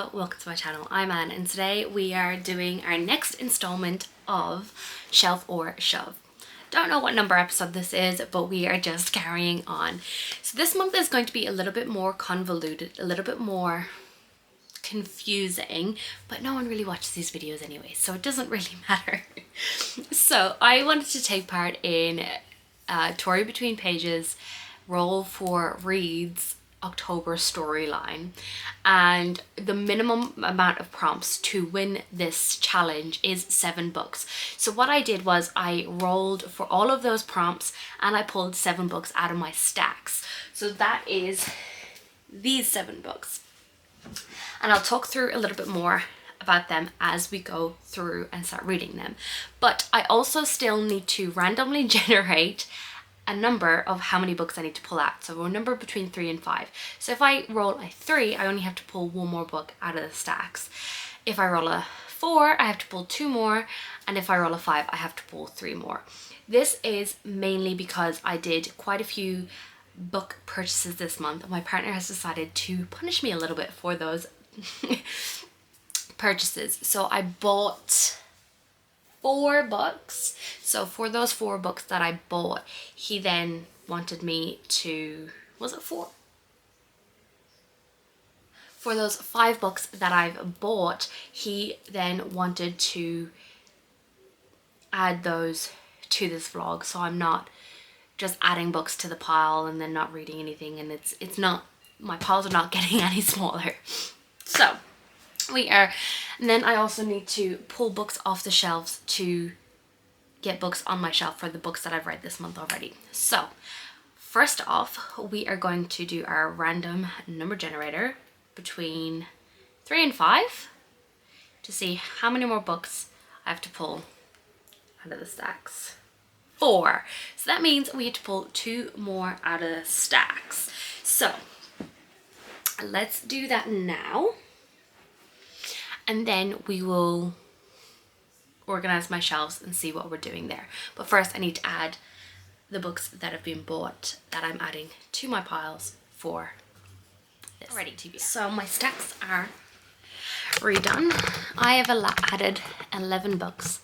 Hello, welcome to my channel. I'm Anne and today we are doing our next installment of Shelve or Shove. Don't know what number episode this is, but we are just carrying on. So this month is going to be a little bit more convoluted, a little bit more confusing, but no one really watches these videos anyway, so it doesn't really matter. So I wanted to take part in Tory Between Pages roll for Reads October storyline, and the minimum amount of prompts to win this challenge is 7 books. So what I did was I rolled for all of those prompts and I pulled 7 books out of my stacks. So that is these 7 books, and I'll talk through a little bit more about them as we go through and start reading them. But I also still need to randomly generate a number of how many books I need to pull out. So a number between 3 and 5. So if I roll a 3, I only have to pull 1 more book out of the stacks. If I roll a 4, I have to pull 2 more. And if I roll a 5, I have to pull 3 more. This is mainly because I did quite a few book purchases this month. My partner has decided to punish me a little bit for those purchases. So I bought 4 books. So for those 4 books that I bought, he then wanted me to, was it 4? For those 5 books that I've bought, he then wanted to add those to this vlog, so I'm not just adding books to the pile and then not reading anything, and it's not, my piles are not getting any smaller. So we are, and then I also need to pull books off the shelves to get books on my shelf for the books that I've read this month already. So first off, we are going to do our random number generator between 3 and 5 to see how many more books I have to pull out of the stacks. 4. So that means we have to pull 2 more out of the stacks. So let's do that now. And then we will organize my shelves and see what we're doing there. But first I need to add the books that have been bought that I'm adding to my piles for this. Ready to be. So my stacks are redone. I have added 11 books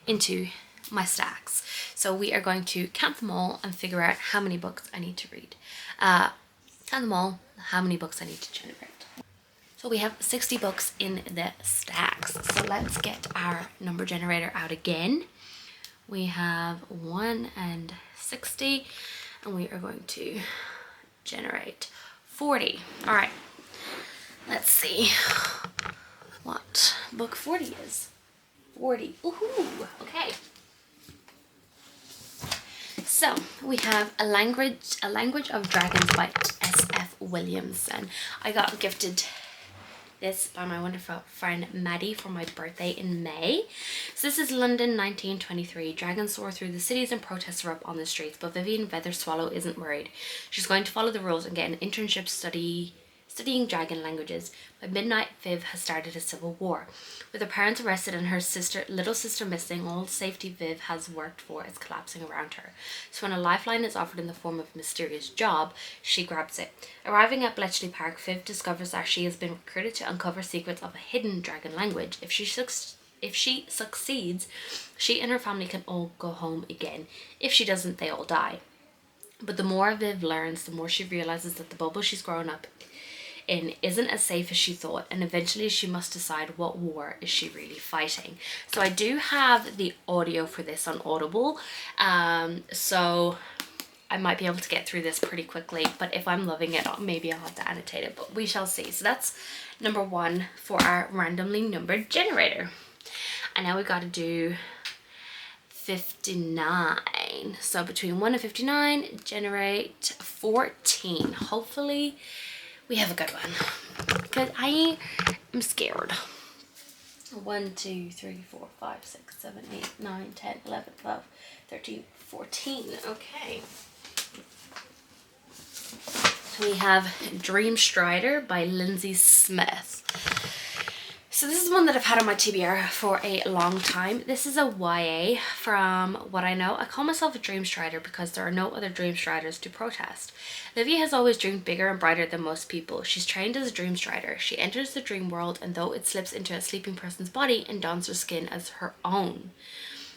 into my stacks. So we are going to count them all and figure out how many books I need to read. Count them all, how many books I need to generate. So we have 60 books in the stacks. So let's get our number generator out again. We have 1 and 60, and we are going to generate 40. All right, let's see what book 40 is. 40, ooh, okay. So we have A Language of Dragons by S.F. Williamson. I got gifted this by my wonderful friend Maddie for my birthday in May. So this is London 1923. Dragons soar through the cities and protests erupt on the streets, but Vivian Featherswallow isn't worried. She's going to follow the rules and get an internship studying dragon languages. By midnight, Viv has started a civil war. With her parents arrested and her little sister missing, all the safety Viv has worked for is collapsing around her. So when a lifeline is offered in the form of a mysterious job, she grabs it. Arriving at Bletchley Park, Viv discovers that she has been recruited to uncover secrets of a hidden dragon language. If she succeeds, she and her family can all go home again. If she doesn't, they all die. But the more Viv learns, the more she realizes that the bubble she's grown up in isn't as safe as she thought, and eventually she must decide what war is she really fighting. So I do have the audio for this on Audible, so I might be able to get through this pretty quickly, but if I'm loving it, maybe I'll have to annotate it, but we shall see. So that's number 1 for our randomly numbered generator. And now we got to do 59. So between 1 and 59, generate 14. Hopefully we have a good one, because I am scared. 1, 2, 3, 4, 5, 6, 7, 8, 9, 10, 11, 12, 13, 14. Okay. So we have Dream Strider by Lindsey Smith. So this is one that I've had on my TBR for a long time. This is a YA from what I know. I call myself a dream strider because there are no other dream striders to protest. Livia has always dreamed bigger and brighter than most people. She's trained as a dream strider. She enters the dream world, and though it slips into a sleeping person's body and dons her skin as her own.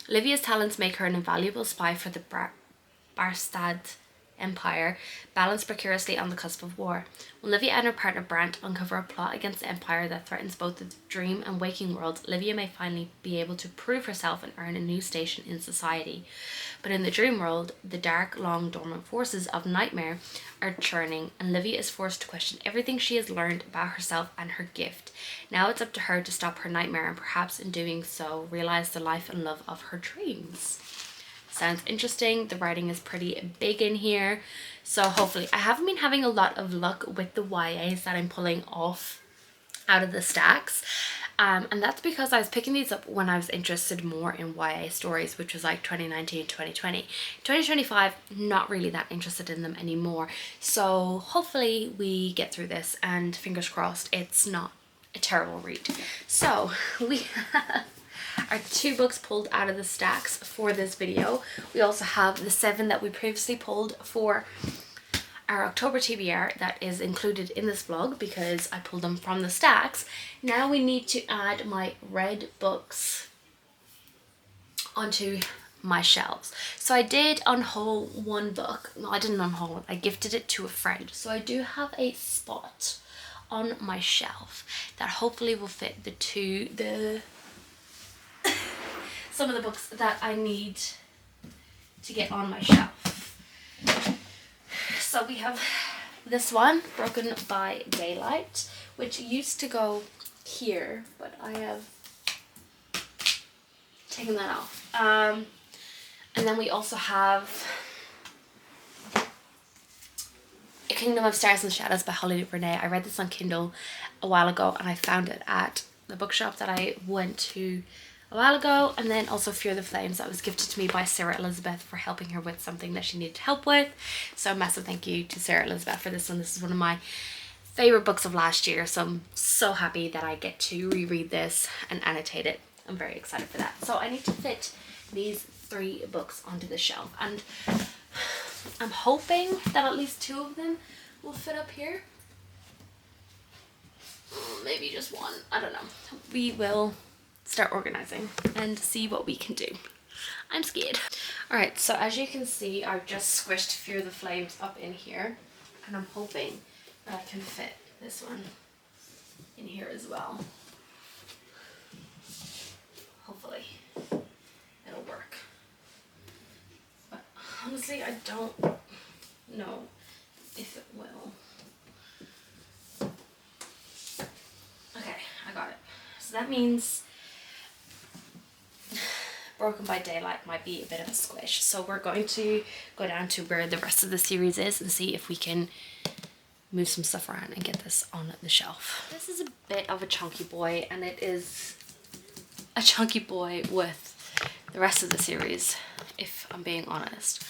Livia's talents make her an invaluable spy for the Barstad Empire, balanced precariously on the cusp of war. When Livia and her partner Brant uncover a plot against the Empire that threatens both the dream and waking worlds, Livia may finally be able to prove herself and earn a new station in society. But in the dream world, the dark, long dormant forces of nightmare are churning, and Livia is forced to question everything she has learned about herself and her gift. Now it's up to her to stop her nightmare and perhaps in doing so realize the life and love of her dreams. Sounds interesting. The writing is pretty big in here, so hopefully. I haven't been having a lot of luck with the YAs that I'm pulling off out of the stacks, and that's because I was picking these up when I was interested more in YA stories, which was like 2019, 2020. 2025, not really that interested in them anymore, so hopefully we get through this, and fingers crossed it's not a terrible read. So we have our 2 books pulled out of the stacks for this video. We also have the 7 that we previously pulled for our October TBR that is included in this vlog because I pulled them from the stacks. Now we need to add my red books onto my shelves. So I did unhaul one book. No, I didn't unhaul it. I gifted it to a friend. So I do have a spot on my shelf that hopefully will fit some of the books that I need to get on my shelf. So we have this one, Broken by Daylight, which used to go here, but I have taken that off. And then we also have A Kingdom of Stars and Shadows by Holly Renee. I read this on Kindle a while ago, and I found it at the bookshop that I went to a while ago, and then also Fear the Flames that was gifted to me by Sarah Elizabeth for helping her with something that she needed help with. So massive thank you to Sarah Elizabeth for this one. This is one of my favorite books of last year, so I'm so happy that I get to reread this and annotate it. I'm very excited for that. So I need to fit these 3 books onto the shelf, and I'm hoping that at least 2 of them will fit up here. Maybe just 1, I don't know. We will start organizing and see what we can do. I'm scared. Alright, so as you can see, I've just squished Fear the Flames up in here, and I'm hoping that I can fit this one in here as well. Hopefully it'll work. But honestly, I don't know if it will. Okay, I got it. So that means Broken by Daylight might be a bit of a squish. So we're going to go down to where the rest of the series is and see if we can move some stuff around and get this on the shelf. This is a bit of a chunky boy, and it is a chunky boy with the rest of the series, if I'm being honest.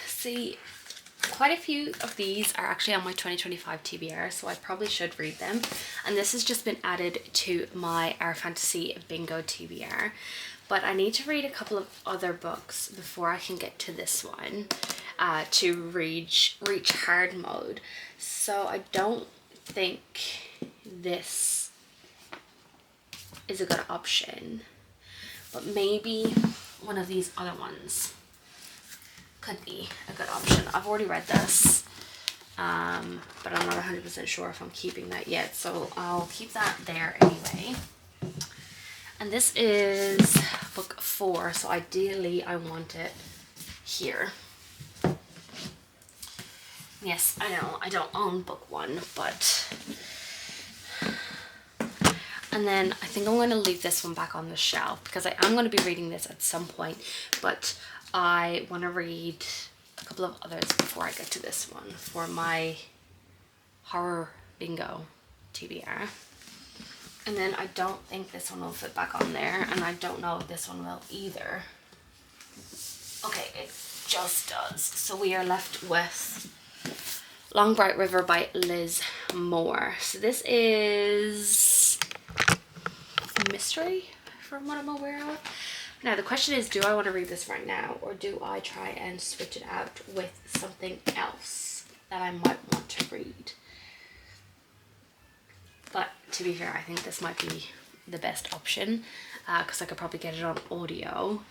See, quite a few of these are actually on my 2025 TBR, so I probably should read them. And this has just been added to my Our Fantasy Bingo TBR. But I need to read a couple of other books before I can get to this one to reach hard mode. So I don't think this is a good option. But maybe one of these other ones could be a good option. I've already read this, but I'm not 100% sure if I'm keeping that yet, so I'll keep that there anyway. And this is book 4, so ideally I want it here. Yes, I know I don't own book 1, but... And then I think I'm going to leave this one back on the shelf because I am going to be reading this at some point, but I want to read a couple of others before I get to this one for my horror bingo TBR. And then I don't think this one will fit back on there, and I don't know if this one will either. Okay, it just does. So we are left with Long Bright River by Liz Moore. So this is a mystery from what I'm aware of. Now the question is, do I want to read this right now, or do I try and switch it out with something else that I might want to read? But to be fair, I think this might be the best option because I could probably get it on audio,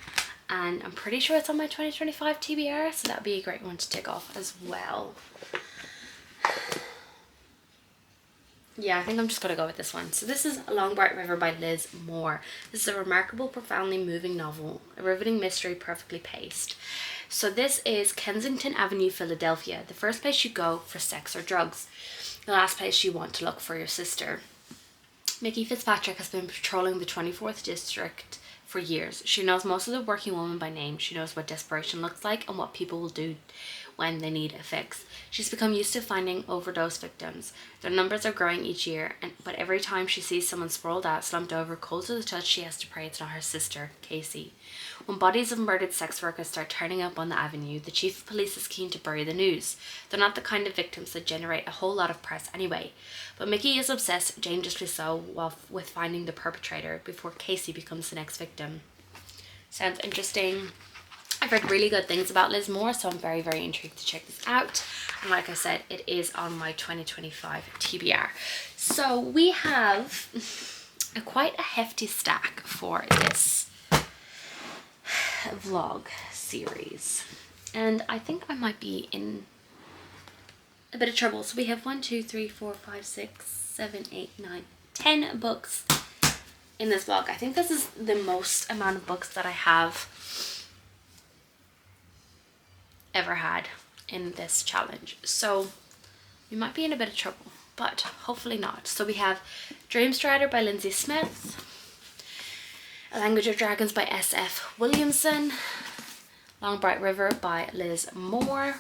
and I'm pretty sure it's on my 2025 TBR, so that'd be a great one to tick off as well. Yeah, I think I'm just gonna go with this one. So this is Long Bright River by Liz Moore. This is a remarkable, profoundly moving novel, a riveting mystery perfectly paced. So this is Kensington Avenue, Philadelphia, the first place you go for sex or drugs, the last place you want to look for your sister. Mickey Fitzpatrick has been patrolling the 24th district for years. She knows most of the working women by name. She knows what desperation looks like and what people will do when they need a fix. She's become used to finding overdose victims. Their numbers are growing each year, but every time she sees someone sprawled out, slumped over, cold to the touch, she has to pray it's not her sister, Casey. When bodies of murdered sex workers start turning up on the avenue, the chief of police is keen to bury the news. They're not the kind of victims that generate a whole lot of press anyway. But Mickey is obsessed, dangerously so, with finding the perpetrator before Casey becomes the next victim. Sounds interesting. I've heard really good things about Liz Moore, so I'm very, very intrigued to check this out. And like I said, it is on my 2025 TBR. So we have quite a hefty stack for this vlog series. And I think I might be in a bit of trouble. So we have 1, 2, 3, 4, 5, 6, 7, 8, 9, 10 books in this vlog. I think this is the most amount of books that I have ever had in this challenge, so we might be in a bit of trouble, but hopefully not. So we have Dreamstrider by Lindsey Smith, A Language of Dragons by S.F. Williamson, Long Bright River by Liz Moore.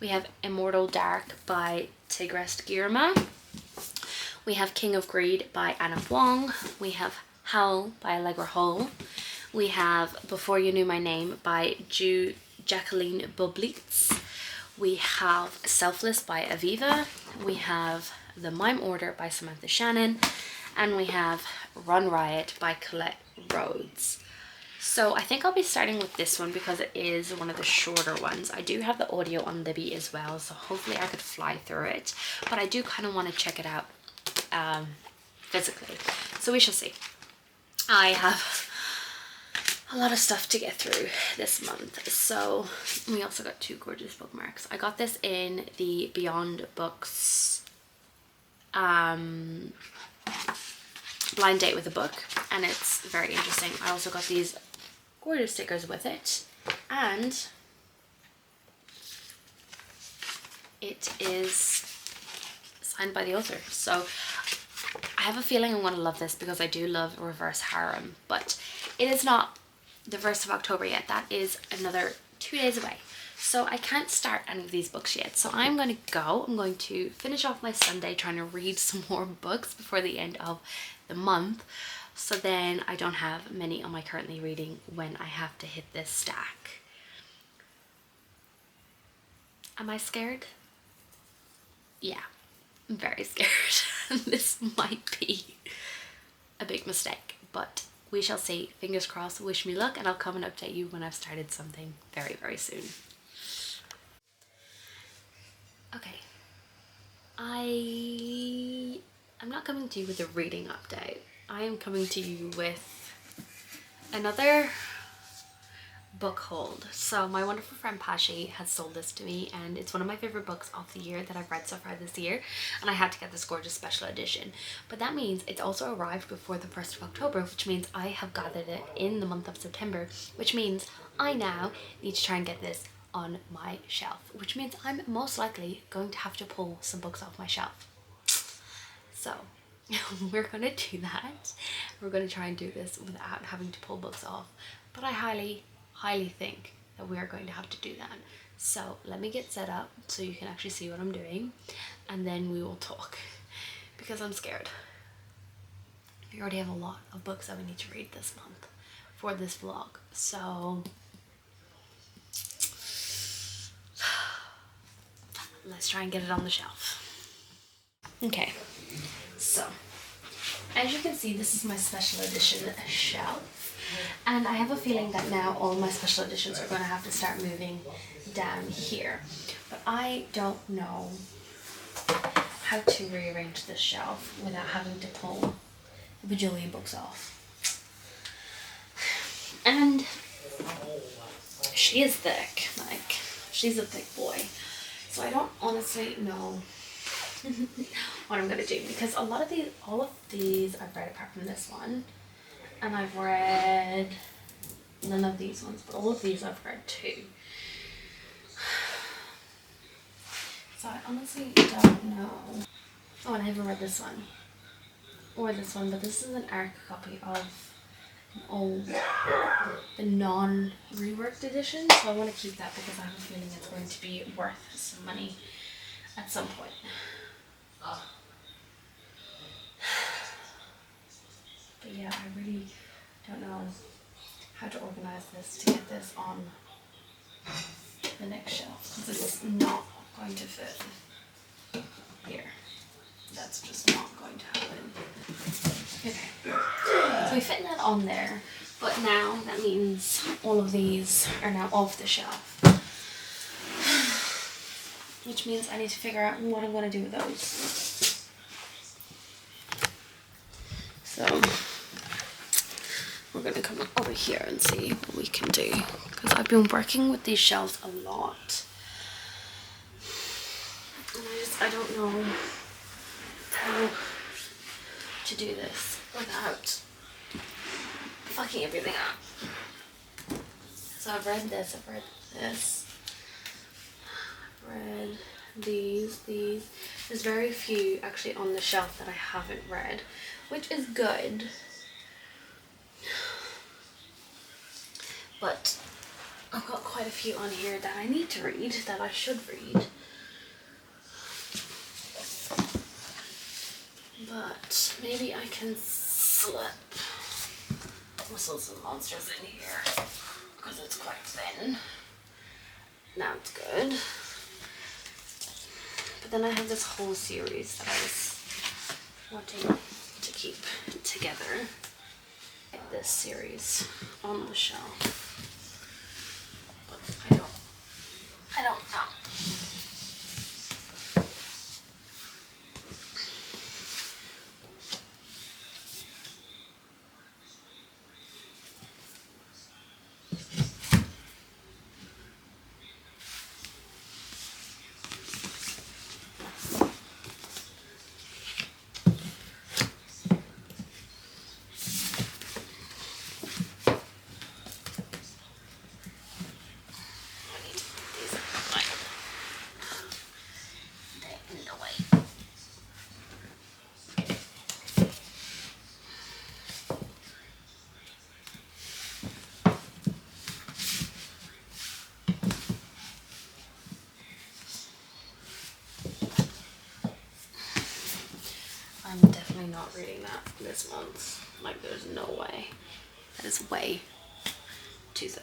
We have Immortal Dark by Tigest Girma. We have King of Greed by Anna Huang. We have Howl by Allegra. We have Before You Knew My Name by Jacqueline Bublitz. We have Selfless by Aviva. We have The Mime Order by Samantha Shannon. And we have Run Riot by Colette, Rhodes. So I think I'll be starting with this one because it is one of the shorter ones. I do have the audio on Libby as well, so hopefully I could fly through it. But I do kind of want to check it out physically. So we shall see. I have a lot of stuff to get through this month. So we also got 2 gorgeous bookmarks. I got this in the Beyond Books blind date with a book, and it's very interesting. I also got these gorgeous stickers with it, and it is signed by the author. So I have a feeling I'm going to love this because I do love reverse harem, but it is not the 1st of October yet. That is another 2 days away, so I can't start any of these books yet. So I'm going to finish off my Sunday trying to read some more books before the end of the month, so then I don't have many on my currently reading when I have to hit this stack. Am I scared? Yeah, I'm very scared. This might be a big mistake, but we shall see. Fingers crossed. Wish me luck, and I'll come and update you when I've started something very, very soon. Okay. I'm not coming to you with a reading update. I am coming to you with another book hold. So my wonderful friend Pashi has sold this to me, and it's one of my favorite books of the year that I've read so far this year, and I had to get this gorgeous special edition. But that means it's also arrived before the 1st of October, which means I have gathered it in the month of September, which means I now need to try and get this on my shelf, which means I'm most likely going to have to pull some books off my shelf. So we're gonna do that. We're gonna try and do this without having to pull books off, but I highly think that we are going to have to do that. So let me get set up so you can actually see what I'm doing, and then we will talk, because I'm scared. We already have a lot of books that we need to read this month for this vlog, so let's try and get it on the shelf. Okay, so as you can see, this is my special edition shelf, and I have a feeling that now all my special editions are going to have to start moving down here, but I don't know how to rearrange this shelf without having to pull a bajillion books off. And she is thick, like she's a thick boy, so I don't honestly know what I'm gonna do, because all of these I've read apart from this one, and I've read none of these ones, but all of these I've read too. So I honestly don't know. Oh, and I haven't read this one or this one, but this is an ARC copy of an old, the non-reworked edition, so I want to keep that because I have a feeling it's going to be worth some money at some point. But yeah, I really don't know how to organize this to get this on the next shelf, because it's not going to fit here. That's just not going to happen. Okay, so we fit that on there, but now that means all of these are now off the shelf, which means I need to figure out what I'm going to do with those. So we're going to come over here and see what we can do, because I've been working with these shelves a lot, and I don't know how to do this without fucking everything up. So I've read this, I've read these. There's very few actually on the shelf that I haven't read, which is good. But I've got quite a few on here that I need to read, that I should read. But maybe I can slip Whistles and Monsters in here because it's quite thin. Now it's good. But then I have this whole series that I was wanting to keep together. Like this series on the shelf. But I don't know. I'm definitely not reading that this month. Like, there's no way. That is way too thick.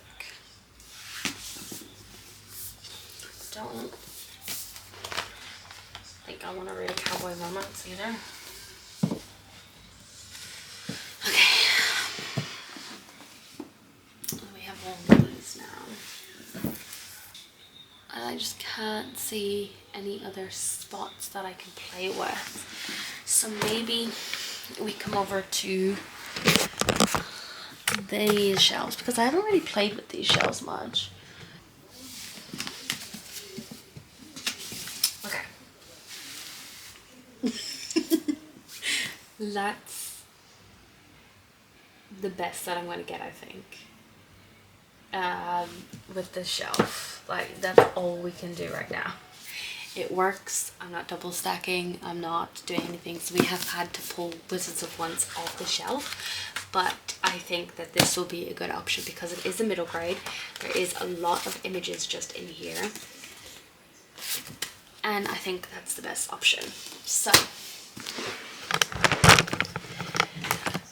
Don't think I want to read a cowboy romance either. Okay. We have all these now. And I just can't see any other spots that I can play with. So maybe we come over to these shelves, because I haven't really played with these shelves much. Okay. That's the best that I'm going to get, I think. With this shelf. Like, that's all we can do right now. It works. I'm not double stacking. I'm not doing anything. So we have had to pull Wizards of Once off the shelf, but I think that this will be a good option because it is a middle grade. There is a lot of images just in here, and I think that's the best option. So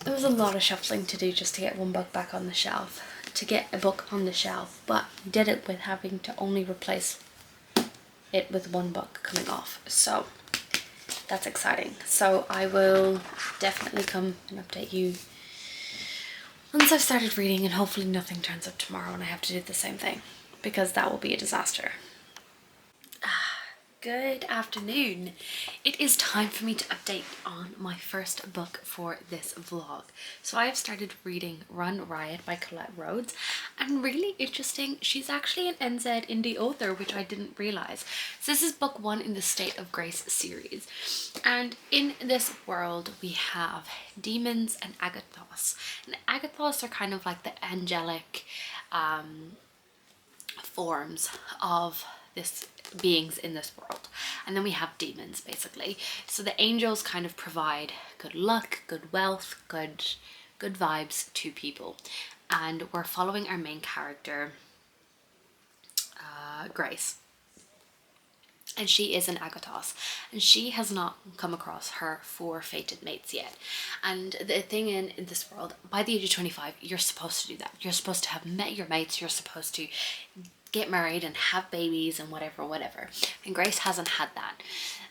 there was a lot of shuffling to do just to get one book back on the shelf, but we did it with having to only replace it with one book coming off, so that's exciting. So I will definitely come and update you once I've started reading, and hopefully nothing turns up tomorrow and I have to do the same thing, because that will be a disaster. Good afternoon. It is time for me to update on my first book for this vlog. So I have started reading Run Riot by Colette Rhodes, and really interesting, she's actually an NZ indie author, which I didn't realize. So this is book 1 in the State of Grace series, and in this world we have demons and agathos, and agathos are kind of like the angelic forms of this beings in this world, and then we have demons basically. So the angels kind of provide good luck, good wealth, good vibes to people, and we're following our main character, Grace, and she is an agathos, and she has not come across her 4 fated mates yet. And the thing in this world, by the age of 25 you're supposed to do that. You're supposed to have met your mates, you're supposed to get married and have babies and whatever, and Grace hasn't had that,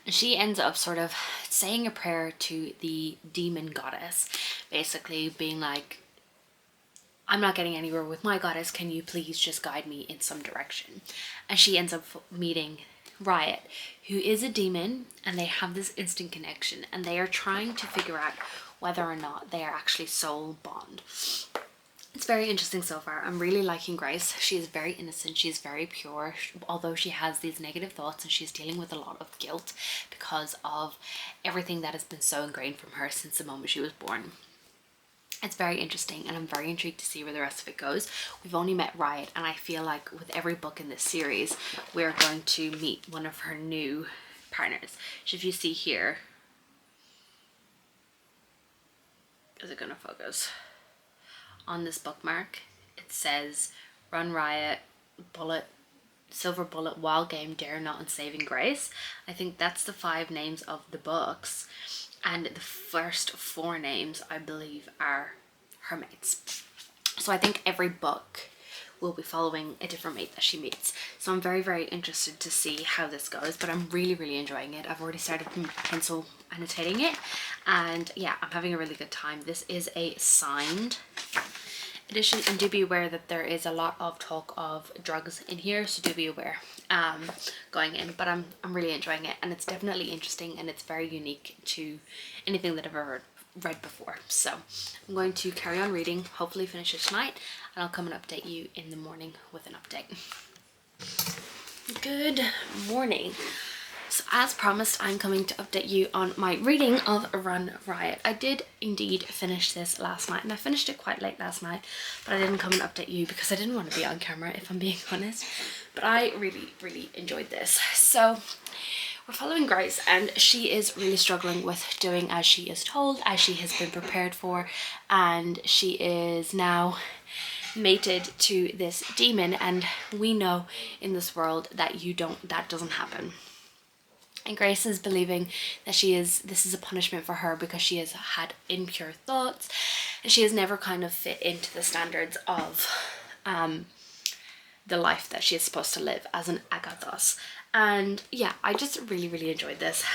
and she ends up sort of saying a prayer to the demon goddess, basically being like, I'm not getting anywhere with my goddess, can you please just guide me in some direction? And she ends up meeting Riot, who is a demon, and they have this instant connection, and they are trying to figure out whether or not they are actually soul bond. It's very interesting so far. I'm really liking Grace. She is very innocent, she's very pure, although she has these negative thoughts, and she's dealing with a lot of guilt because of everything that has been so ingrained from her since the moment she was born. It's very interesting, and I'm very intrigued to see where the rest of it goes. We've only met Riot, and I feel like with every book in this series we're going to meet one of her new partners. So if you see here, is it gonna focus? On this bookmark it says Run Riot, Bullet, Silver Bullet, Wild Game, Dare Not, and Saving Grace. I think that's the 5 names of the books, and the first 4 names I believe are her mates. So I think every book will be following a different mate that she meets. So I'm very interested to see how this goes, but I'm really enjoying it. I've already started pencil annotating it, and yeah, I'm having a really good time. This is a signed edition, and do be aware that there is a lot of talk of drugs in here, so do be aware going in, but I'm really enjoying it, and it's definitely interesting, and it's very unique to anything that I've ever read before. So I'm going to carry on reading, hopefully finish it tonight, and I'll come and update you in the morning with an update. Good morning. So as promised, I'm coming to update you on my reading of Run Riot. I did indeed finish this last night, and I finished it quite late last night, but I didn't come and update you because I didn't want to be on camera, if I'm being honest. But I really enjoyed this. So we're following Grace, and she is really struggling with doing as she is told, as she has been prepared for, and she is now mated to this demon, and we know in this world that that doesn't happen. And Grace is believing that this is a punishment for her because she has had impure thoughts, and she has never kind of fit into the standards of the life that she is supposed to live as an agathos. And yeah, I just really enjoyed this.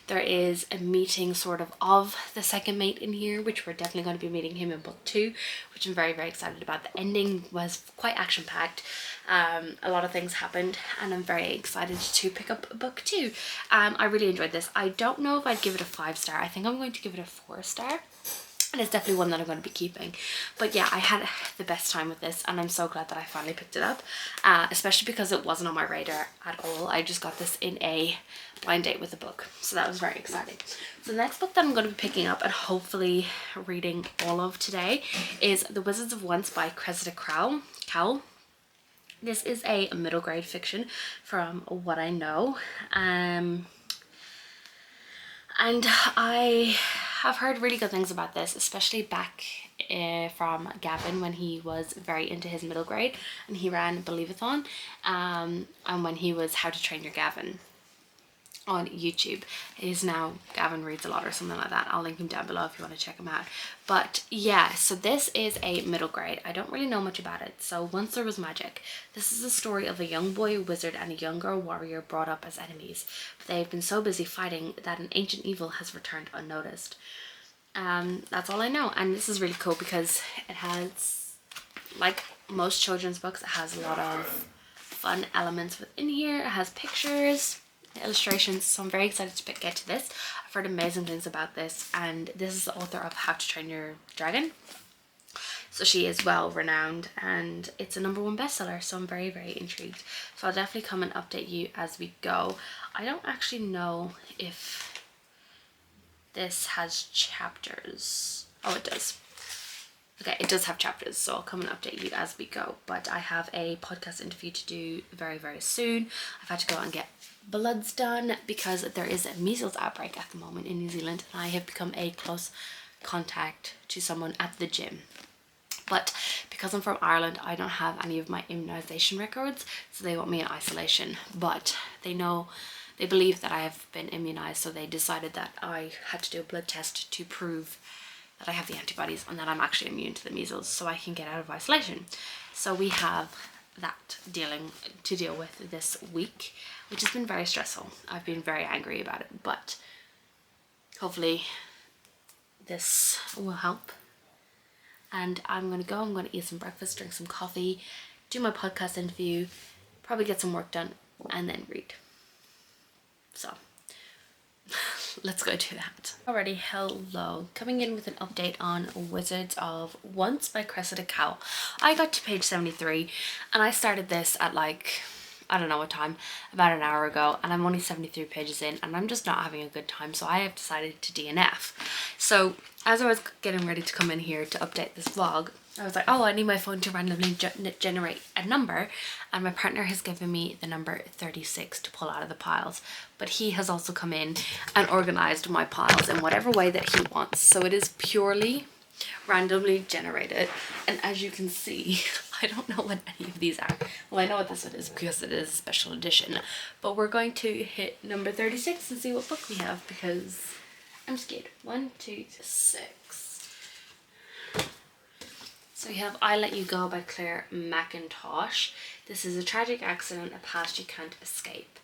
There is a meeting sort of the second mate in here, which we're definitely going to be meeting him in book 2, which I'm very excited about. The ending was quite action-packed. A lot of things happened, and I'm very excited to pick up book 2. I really enjoyed this. I don't know if I'd give it a 5-star. I think I'm going to give it a 4-star. And it's definitely one that I'm going to be keeping. But yeah, I had the best time with this, and I'm so glad that I finally picked it up, especially because it wasn't on my radar at all. I just got this in a blind date with a book, so that was very exciting. So the next book that I'm going to be picking up and hopefully reading all of today is The Wizards of Once by Cressida Cowell. This is a middle grade fiction from what I know. And I have heard really good things about this, especially back from Gavin when he was very into his middle grade and he ran Believeathon, and when he was How to Train Your Gavin. on YouTube. It is now Gavin Reads a Lot or something like that. I'll link him down below if you want to check him out. But yeah, so this is a middle grade. I don't really know much about it. So Once There Was Magic. This is the story of a young boy wizard and a young girl warrior brought up as enemies. But they have been so busy fighting that an ancient evil has returned unnoticed. That's all I know. And this is really cool because it has, like most children's books, it has a lot of fun elements within here. It has pictures, illustrations, so I'm very excited to get to this. I've heard amazing things about this, and this is the author of How to Train Your Dragon, so she is well renowned, and it's a #1 bestseller, so I'm very, very intrigued. So I'll definitely come and update you as we go. I don't actually know if this has chapters. Oh, it does. Okay, it does have chapters, so I'll come and update you as we go. But I have a podcast interview to do very, very soon. I've had to go and get bloods done because there is a measles outbreak at the moment in New Zealand, and I have become a close contact to someone at the gym. But because I'm from Ireland, I don't have any of my immunisation records, so they want me in isolation. But they believe that I have been immunised, so they decided that I had to do a blood test to prove that I have the antibodies and that I'm actually immune to the measles, so I can get out of isolation. So we have that to deal with this week, which has been very stressful. I've been very angry about it, but hopefully this will help. And I'm gonna eat some breakfast, drink some coffee, do my podcast interview, probably get some work done, and then read. So let's go do that. Alrighty, hello. Coming in with an update on Wizards of Once by Cressida Cowell. I got to page 73 and I started this at like, I don't know what time, about an hour ago, and I'm only 73 pages in and I'm just not having a good time, so I have decided to DNF. So as I was getting ready to come in here to update this vlog, I was like, oh, I need my phone to randomly generate a number, and my partner has given me the number 36 to pull out of the piles, but he has also come in and organized my piles in whatever way that he wants, so it is purely randomly generated. And as you can see, I don't know what any of these are. Well, I know what this one is because it is a special edition, but we're going to hit number 36 and see what book we have because I'm scared. 1, 2, 6. So we have I Let You Go by Mcintosh. This is a tragic accident, a past you can't escape.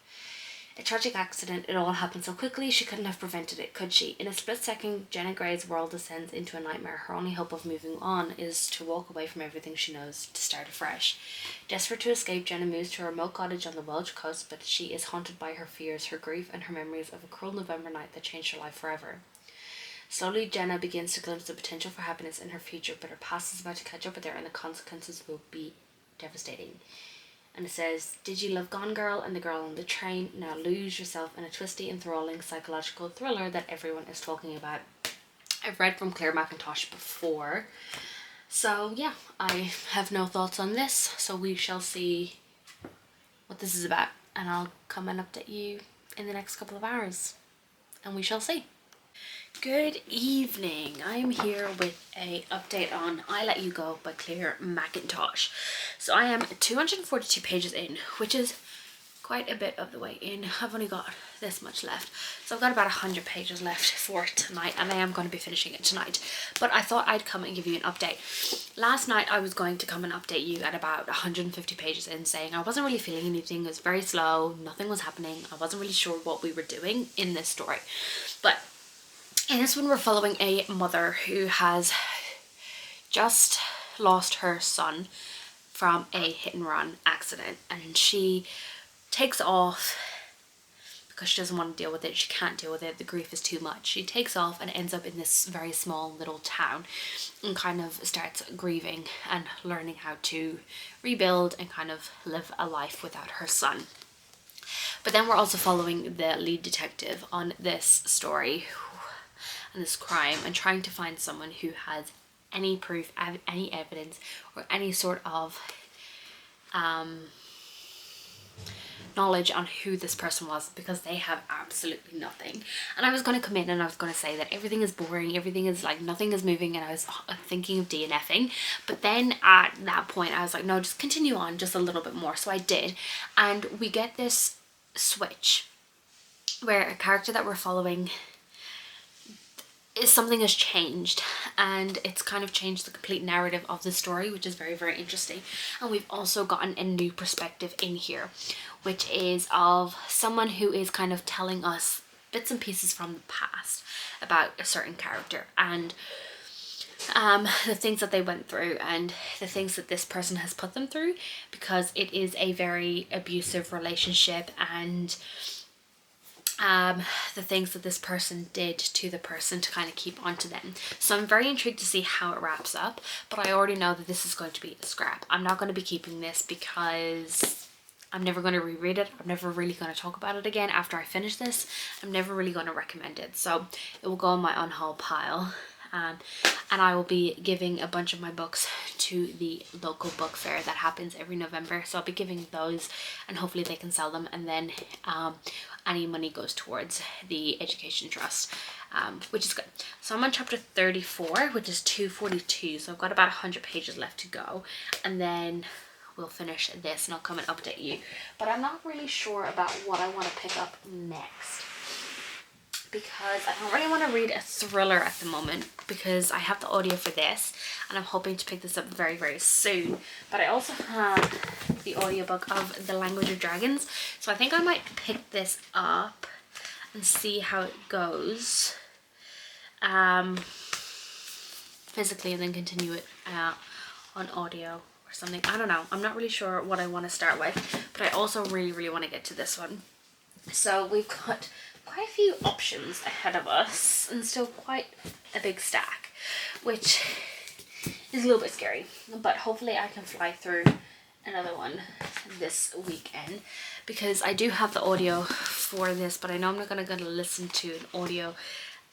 A tragic accident, it all happened so quickly, she couldn't have prevented it, could she? In a split second, Jenna Gray's world descends into a nightmare. Her only hope of moving on is to walk away from everything she knows, to start afresh. Desperate to escape, Jenna moves to a remote cottage on the Welsh coast, but she is haunted by her fears, her grief, and her memories of a cruel November night that changed her life forever. Slowly, Jenna begins to glimpse the potential for happiness in her future, but her past is about to catch up with her and the consequences will be devastating. And it says, did you love Gone Girl and the girl on the train? Now lose yourself in a twisty, enthralling psychological thriller that everyone is talking about. I've read from Mcintosh before, so yeah, I have no thoughts on this, so we shall see what this is about, and I'll come and update you in the next couple of hours, and we shall see. Good evening. I'm here with a update on I Let You Go by Mcintosh. So I am 242 pages in, which is quite a bit of the way in. I've only got this much left. So I've got about 100 pages left for tonight, and I am going to be finishing it tonight. But I thought I'd come and give you an update. Last night I was going to come and update you at about 150 pages in, saying I wasn't really feeling anything. It was very slow. Nothing was happening. I wasn't really sure what we were doing in this story. But in this one, we're following a mother who has just lost her son from a hit-and-run accident, and she takes off because she doesn't want to deal with it. She can't deal with it. The grief is too much. She takes off and ends up in this very small little town and kind of starts grieving and learning how to rebuild and kind of live a life without her son. But then we're also following the lead detective on this story and this crime, and trying to find someone who has any proof, any evidence, or any sort of knowledge on who this person was, because they have absolutely nothing. And I was going to come in and I was going to say that everything is boring, everything is like, nothing is moving, and I was thinking of DNFing. But then at that point I was like, no, just continue on just a little bit more. So I did, and we get this switch where a character that we're following is something has changed, and it's kind of changed the complete narrative of the story, which is very, very interesting. And we've also gotten a new perspective in here, which is of someone who is kind of telling us bits and pieces from the past about a certain character, and the things that they went through and the things that this person has put them through, because it is a very abusive relationship, and the things that this person did to the person to kind of keep onto them. So I'm very intrigued to see how it wraps up, but I already know that this is going to be a scrap. I'm not going to be keeping this because I'm never going to reread it. I'm never really going to talk about it again after I finish this. I'm never really going to recommend it. So it will go in my on-haul pile. And I will be giving a bunch of my books to the local book fair that happens every November. So I'll be giving those, and hopefully they can sell them, and then any money goes towards the education trust, which is good. So I'm on chapter 34, which is 242. So I've got about 100 pages left to go, and then we'll finish this and I'll come and update you. But I'm not really sure about what I want to pick up next, because I don't really want to read a thriller at the moment, because I have the audio for this and I'm hoping to pick this up very, very soon. But I also have the audiobook of The Language of Dragons, so I think I might pick this up and see how it goes physically, and then continue it on audio or something. I don't know. I'm not really sure what I want to start with, but I also really, really want to get to this one. So we've got quite a few options ahead of us, and still quite a big stack, which is a little bit scary, but hopefully I can fly through another one this weekend, because I do have the audio for this, but I know I'm not going to listen to an audio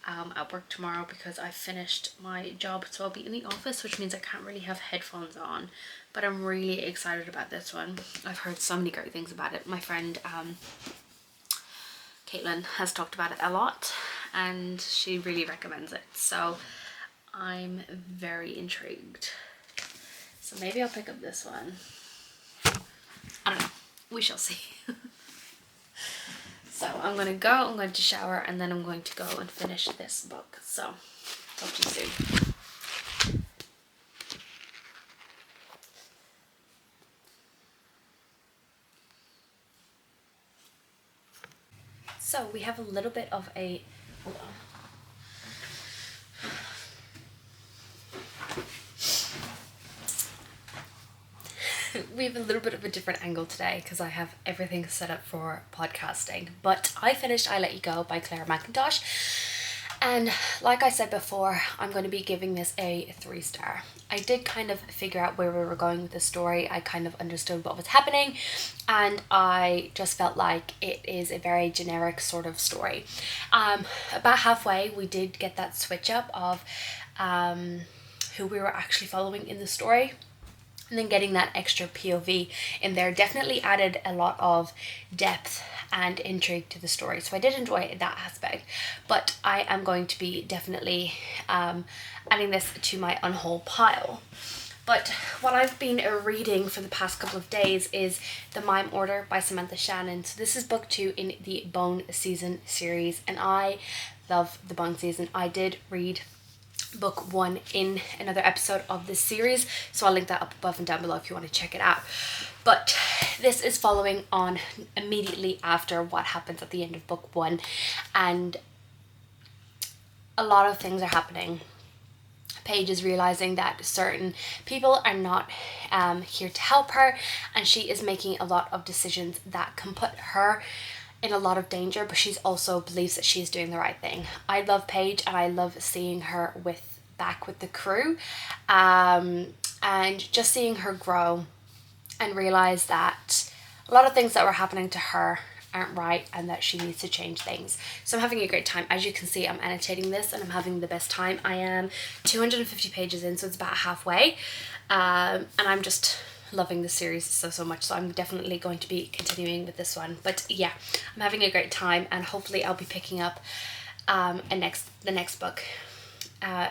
at work tomorrow because I finished my job, so I'll be in the office, which means I can't really have headphones on. But I'm really excited about this one. I've heard so many great things about it. My friend Caitlin has talked about it a lot, and she really recommends it, so I'm very intrigued. So maybe I'll pick up this one. I don't know, we shall see. So I'm going to shower, and then I'm going to go and finish this book. So talk to you soon. So we have a little bit of a, hold on. We have a little bit of a different angle today because I have everything set up for podcasting. But I finished I Let You Go by Claire Mcintosh. And like I said before, I'm going to be giving this a 3-star. I did kind of figure out where we were going with the story. I kind of understood what was happening, and I just felt like it is a very generic sort of story. About halfway, we did get that switch up of who we were actually following in the story. And then getting that extra POV in there definitely added a lot of depth and intrigue to the story. So I did enjoy that aspect, but I am going to be definitely adding this to my on-haul pile. But what I've been reading for the past couple of days is The Mime Order by Samantha Shannon. So this is book 2 in the Bone Season series, and I love the Bone Season. I did read book 1 in another episode of this series, so I'll link that up above and down below if you want to check it out. But this is following on immediately after what happens at the end of book 1, and a lot of things are happening. Paige is realizing that certain people are not here to help her, and she is making a lot of decisions that can put her in a lot of danger, but she's also believes that she's doing the right thing. I love Paige, and I love seeing her back with the crew, and just seeing her grow and realize that a lot of things that were happening to her aren't right, and that she needs to change things. So I'm having a great time. As you can see, I'm annotating this and I'm having the best time. I am 250 pages in, so it's about halfway, and I'm just loving the series so much, so I'm definitely going to be continuing with this one. But yeah, I'm having a great time, and hopefully I'll be picking up the next book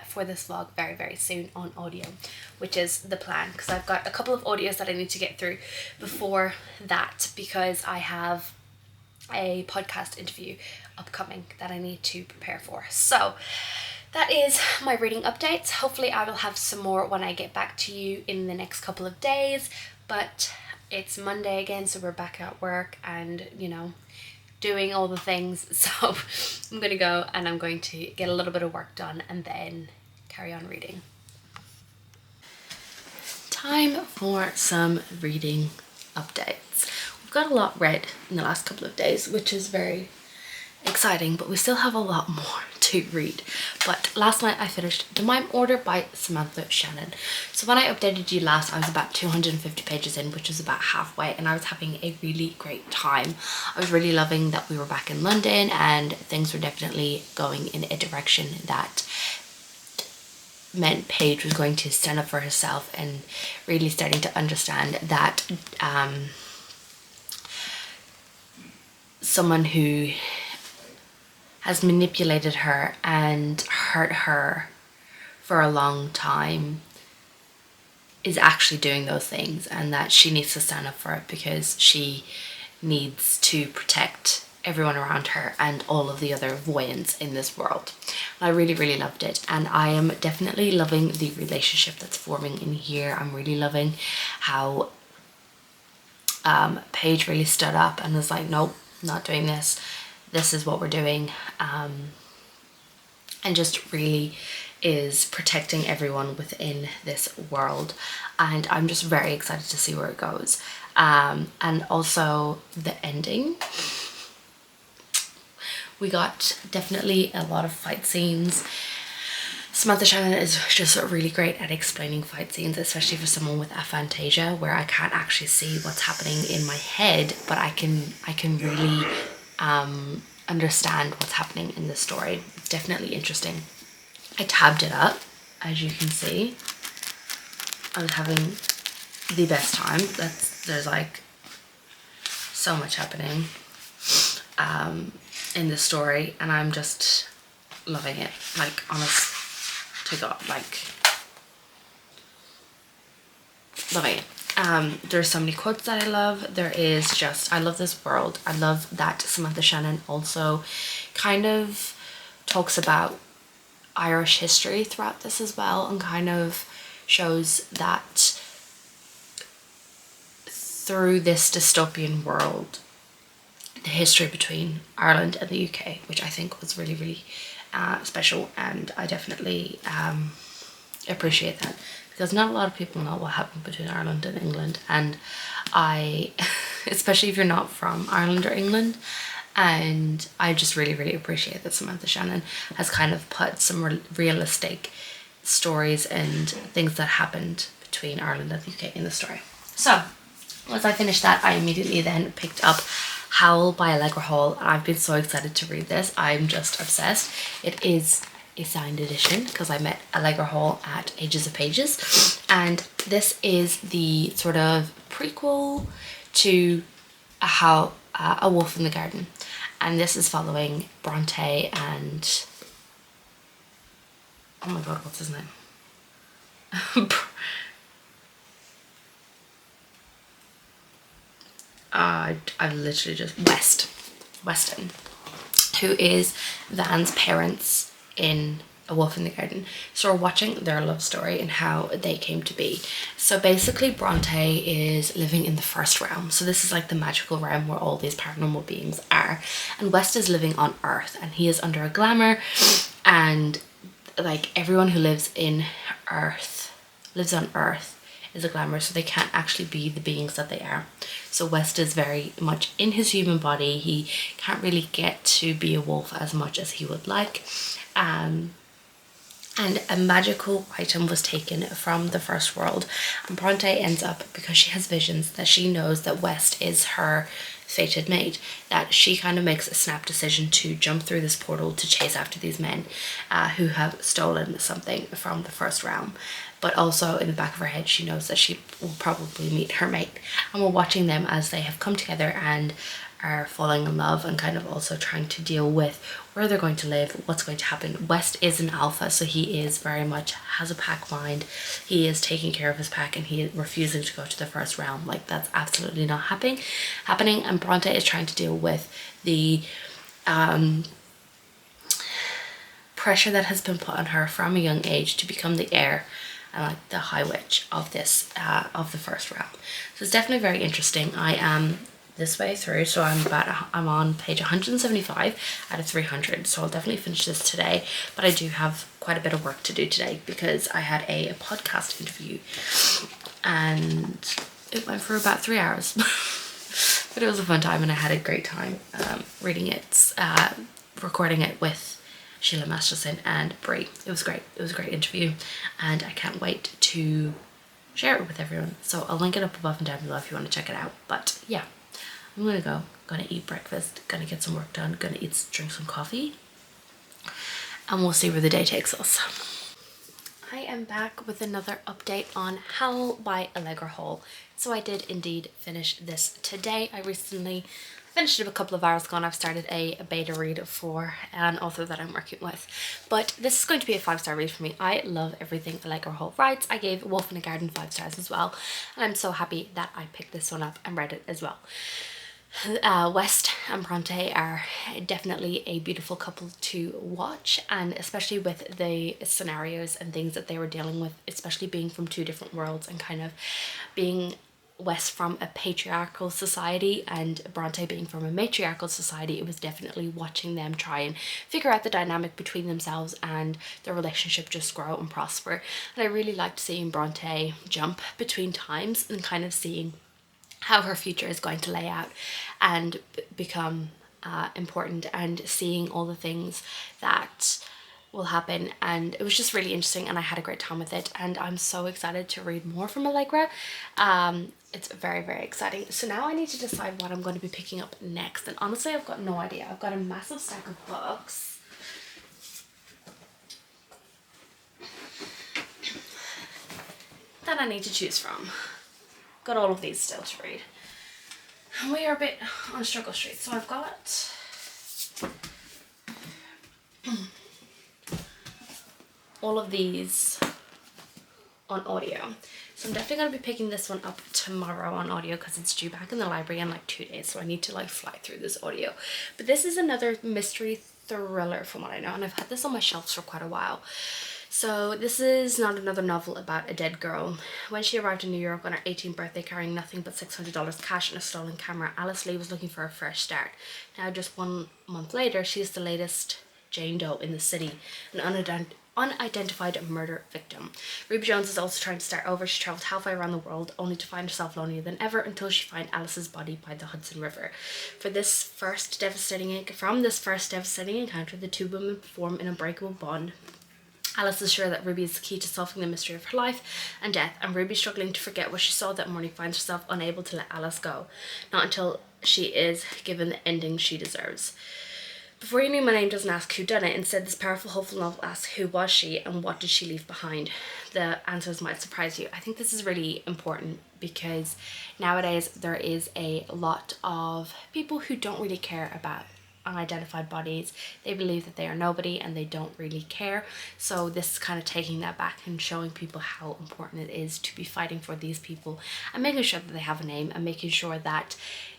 for this vlog very, very soon on audio, which is the plan, because I've got a couple of audios that I need to get through before that, because I have a podcast interview upcoming that I need to prepare for. So that is my reading updates. Hopefully I will have some more when I get back to you in the next couple of days, but it's Monday again, so we're back at work and, you know, doing all the things. So I'm gonna go and I'm going to get a little bit of work done and then carry on reading. Time for some reading updates. We've got a lot read in the last couple of days, which is very exciting, but we still have a lot more to read. But last night I finished The Mime Order by Samantha Shannon. So when I updated you last, I was about 250 pages in, which is about halfway, and I was having a really great time. I was really loving that we were back in London and things were definitely going in a direction that meant Paige was going to stand up for herself and really starting to understand that someone who has manipulated her and hurt her for a long time is actually doing those things, and that she needs to stand up for it because she needs to protect everyone around her and all of the other voyants in this world. I really, really loved it, and I am definitely loving the relationship that's forming in here. I'm really loving how Paige really stood up and was like, nope, not doing this. This is what we're doing. And just really is protecting everyone within this world. And I'm just very excited to see where it goes. And also the ending. We got definitely a lot of fight scenes. Samantha Shannon is just really great at explaining fight scenes, especially for someone with aphantasia, where I can't actually see what's happening in my head, but I can really understand what's happening in the story. It's definitely interesting. I tabbed it up, as you can see. I was having the best time. There's like so much happening in the story, and I'm just loving it. Like, honest to God, like loving it. There's so many quotes that I love. There is just, I love this world. I love that Samantha Shannon also kind of talks about Irish history throughout this as well, and kind of shows that through this dystopian world, the history between Ireland and the UK, which I think was really, really special, and I definitely appreciate that, because not a lot of people know what happened between Ireland and England, and I, especially if you're not from Ireland or England, and I just really, really appreciate that Samantha Shannon has kind of put some realistic stories and things that happened between Ireland and the UK in the story. So once I finished that, I immediately then picked up Howl by Allegra, and I've been so excited to read this. I'm just obsessed. It is a signed edition because I met Allegra at Ages of Pages, and this is the sort of prequel to A Wolf in the Garden, and this is following Bronte and, oh my god, what's his name? I've literally just Weston, who is Van's parents in A Wolf in the Garden. So we're watching their love story and how they came to be. So basically Bronte is living in the first realm. So this is like the magical realm where all these paranormal beings are. And West is living on Earth, and he is under a glamour, and like everyone who lives on Earth is a glamour, so they can't actually be the beings that they are. So West is very much in his human body. He can't really get to be a wolf as much as he would like. And a magical item was taken from the first world, and Bronte ends up, because she has visions, that she knows that West is her fated mate, that she kind of makes a snap decision to jump through this portal to chase after these men who have stolen something from the first realm. But also in the back of her head, she knows that she will probably meet her mate, and we're watching them as they have come together and are falling in love and kind of also trying to deal with where they're going to live, what's going to happen. West is an alpha, so he is very much has a pack mind. He is taking care of his pack and he is refusing to go to the first realm. Like, that's absolutely not happening. And Bronte is trying to deal with the pressure that has been put on her from a young age to become the heir and like the High Witch of this of the first realm. So it's definitely very interesting. I am this way through, so I'm on page 175 out of 300, so I'll definitely finish this today, but I do have quite a bit of work to do today because I had a podcast interview and it went for about 3 hours. But it was a fun time and I had a great time reading it, recording it with Sheila Masterson and Brie. It was great. It was a great interview and I can't wait to share it with everyone. So I'll link it up above and down below if you want to check it out. But yeah, I'm gonna go, gonna eat breakfast, gonna get some work done, gonna drink some coffee, and we'll see where the day takes us. I am back with another update on Howl by Allegra Hall. So I did indeed finish this today. I recently finished it a couple of hours ago and I've started a beta read for an author that I'm working with. But this is going to be a 5-star read for me. I love everything Allegra Hall writes. I gave Wolf in a Garden 5 stars as well. And I'm so happy that I picked this one up and read it as well. West and Bronte are definitely a beautiful couple to watch, and especially with the scenarios and things that they were dealing with, especially being from two different worlds and kind of being West from a patriarchal society and Bronte being from a matriarchal society. It was definitely watching them try and figure out the dynamic between themselves and their relationship just grow and prosper. And I really liked seeing Bronte jump between times and kind of seeing how her future is going to lay out and become important, and seeing all the things that will happen. And it was just really interesting and I had a great time with it, and I'm so excited to read more from Allegra. It's very, very exciting. So now I need to decide what I'm going to be picking up next, and honestly I've got no idea. I've got a massive stack of books that I need to choose from. Got all of these still to read. We are a bit on struggle street, so I've got all of these on audio. So I'm definitely going to be picking this one up tomorrow on audio because it's due back in the library in like 2 days, so I need to like fly through this audio. But this is another mystery thriller from what I know, and I've had this on my shelves for quite a while. So this is not another novel about a dead girl. When she arrived in New York on her 18th birthday carrying nothing but $600 cash and a stolen camera, Alice Lee was looking for a fresh start. Now just 1 month later, she is the latest Jane Doe in the city, an unidentified murder victim. Ruby Jones is also trying to start over. She travelled halfway around the world only to find herself lonelier than ever until she finds Alice's body by the Hudson River. From this first devastating encounter, the two women form an unbreakable bond. Alice is sure that Ruby is the key to solving the mystery of her life and death, and Ruby, struggling to forget what she saw that morning, finds herself unable to let Alice go. Not until she is given the ending she deserves. Before You Knew My Name doesn't ask who done it. Instead, this powerful, hopeful novel asks who was she and what did she leave behind. The answers might surprise you. I think this is really important because nowadays there is a lot of people who don't really care about unidentified bodies. They believe that they are nobody and they don't really care. So this is kind of taking that back and showing people how important it is to be fighting for these people and making sure that they have a name, and making sure that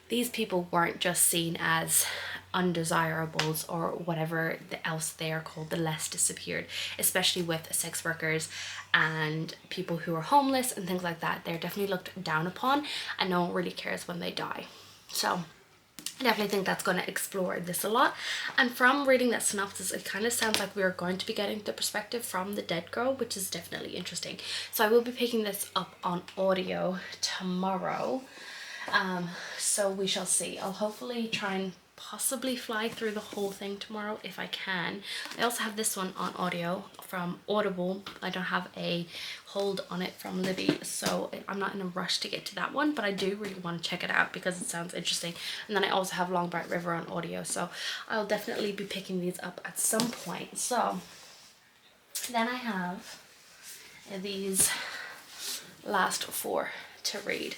these people weren't just seen as undesirables or whatever else they are called, the less disappeared, especially with sex workers and people who are homeless and things like that. They're definitely looked down upon and no one really cares when they die. So I definitely think that's going to explore this a lot. And from reading that synopsis, it kind of sounds like we're going to be getting the perspective from the dead girl, which is definitely interesting. So I will be picking this up on audio tomorrow. So we shall see. I'll hopefully try and possibly fly through the whole thing tomorrow if I can. I also have this one on audio from Audible. I don't have a hold on it from Libby, so I'm not in a rush to get to that one, but I do really want to check it out because it sounds interesting. And then I also have Long Bright River on audio, so I'll definitely be picking these up at some point. So then I have these last 4 to read.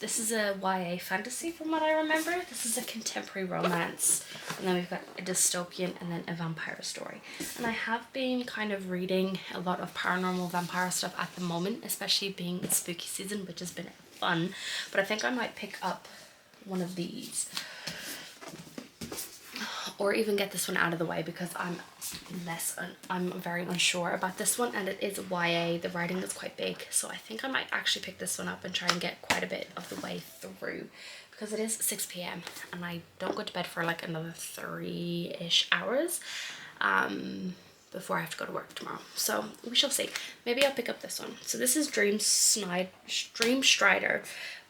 This is a YA fantasy from what I remember. This is a contemporary romance. And then we've got a dystopian and then a vampire story. And I have been kind of reading a lot of paranormal vampire stuff at the moment, especially being spooky season, which has been fun. But I think I might pick up one of these. Or even get this one out of the way because I'm very unsure about this one, and it is YA. The writing is quite big, so I think I might actually pick this one up and try and get quite a bit of the way through, because it is 6 p.m. and I don't go to bed for like another 3-ish hours before I have to go to work tomorrow. So we shall see. Maybe I'll pick up this one. So this is Dream Strider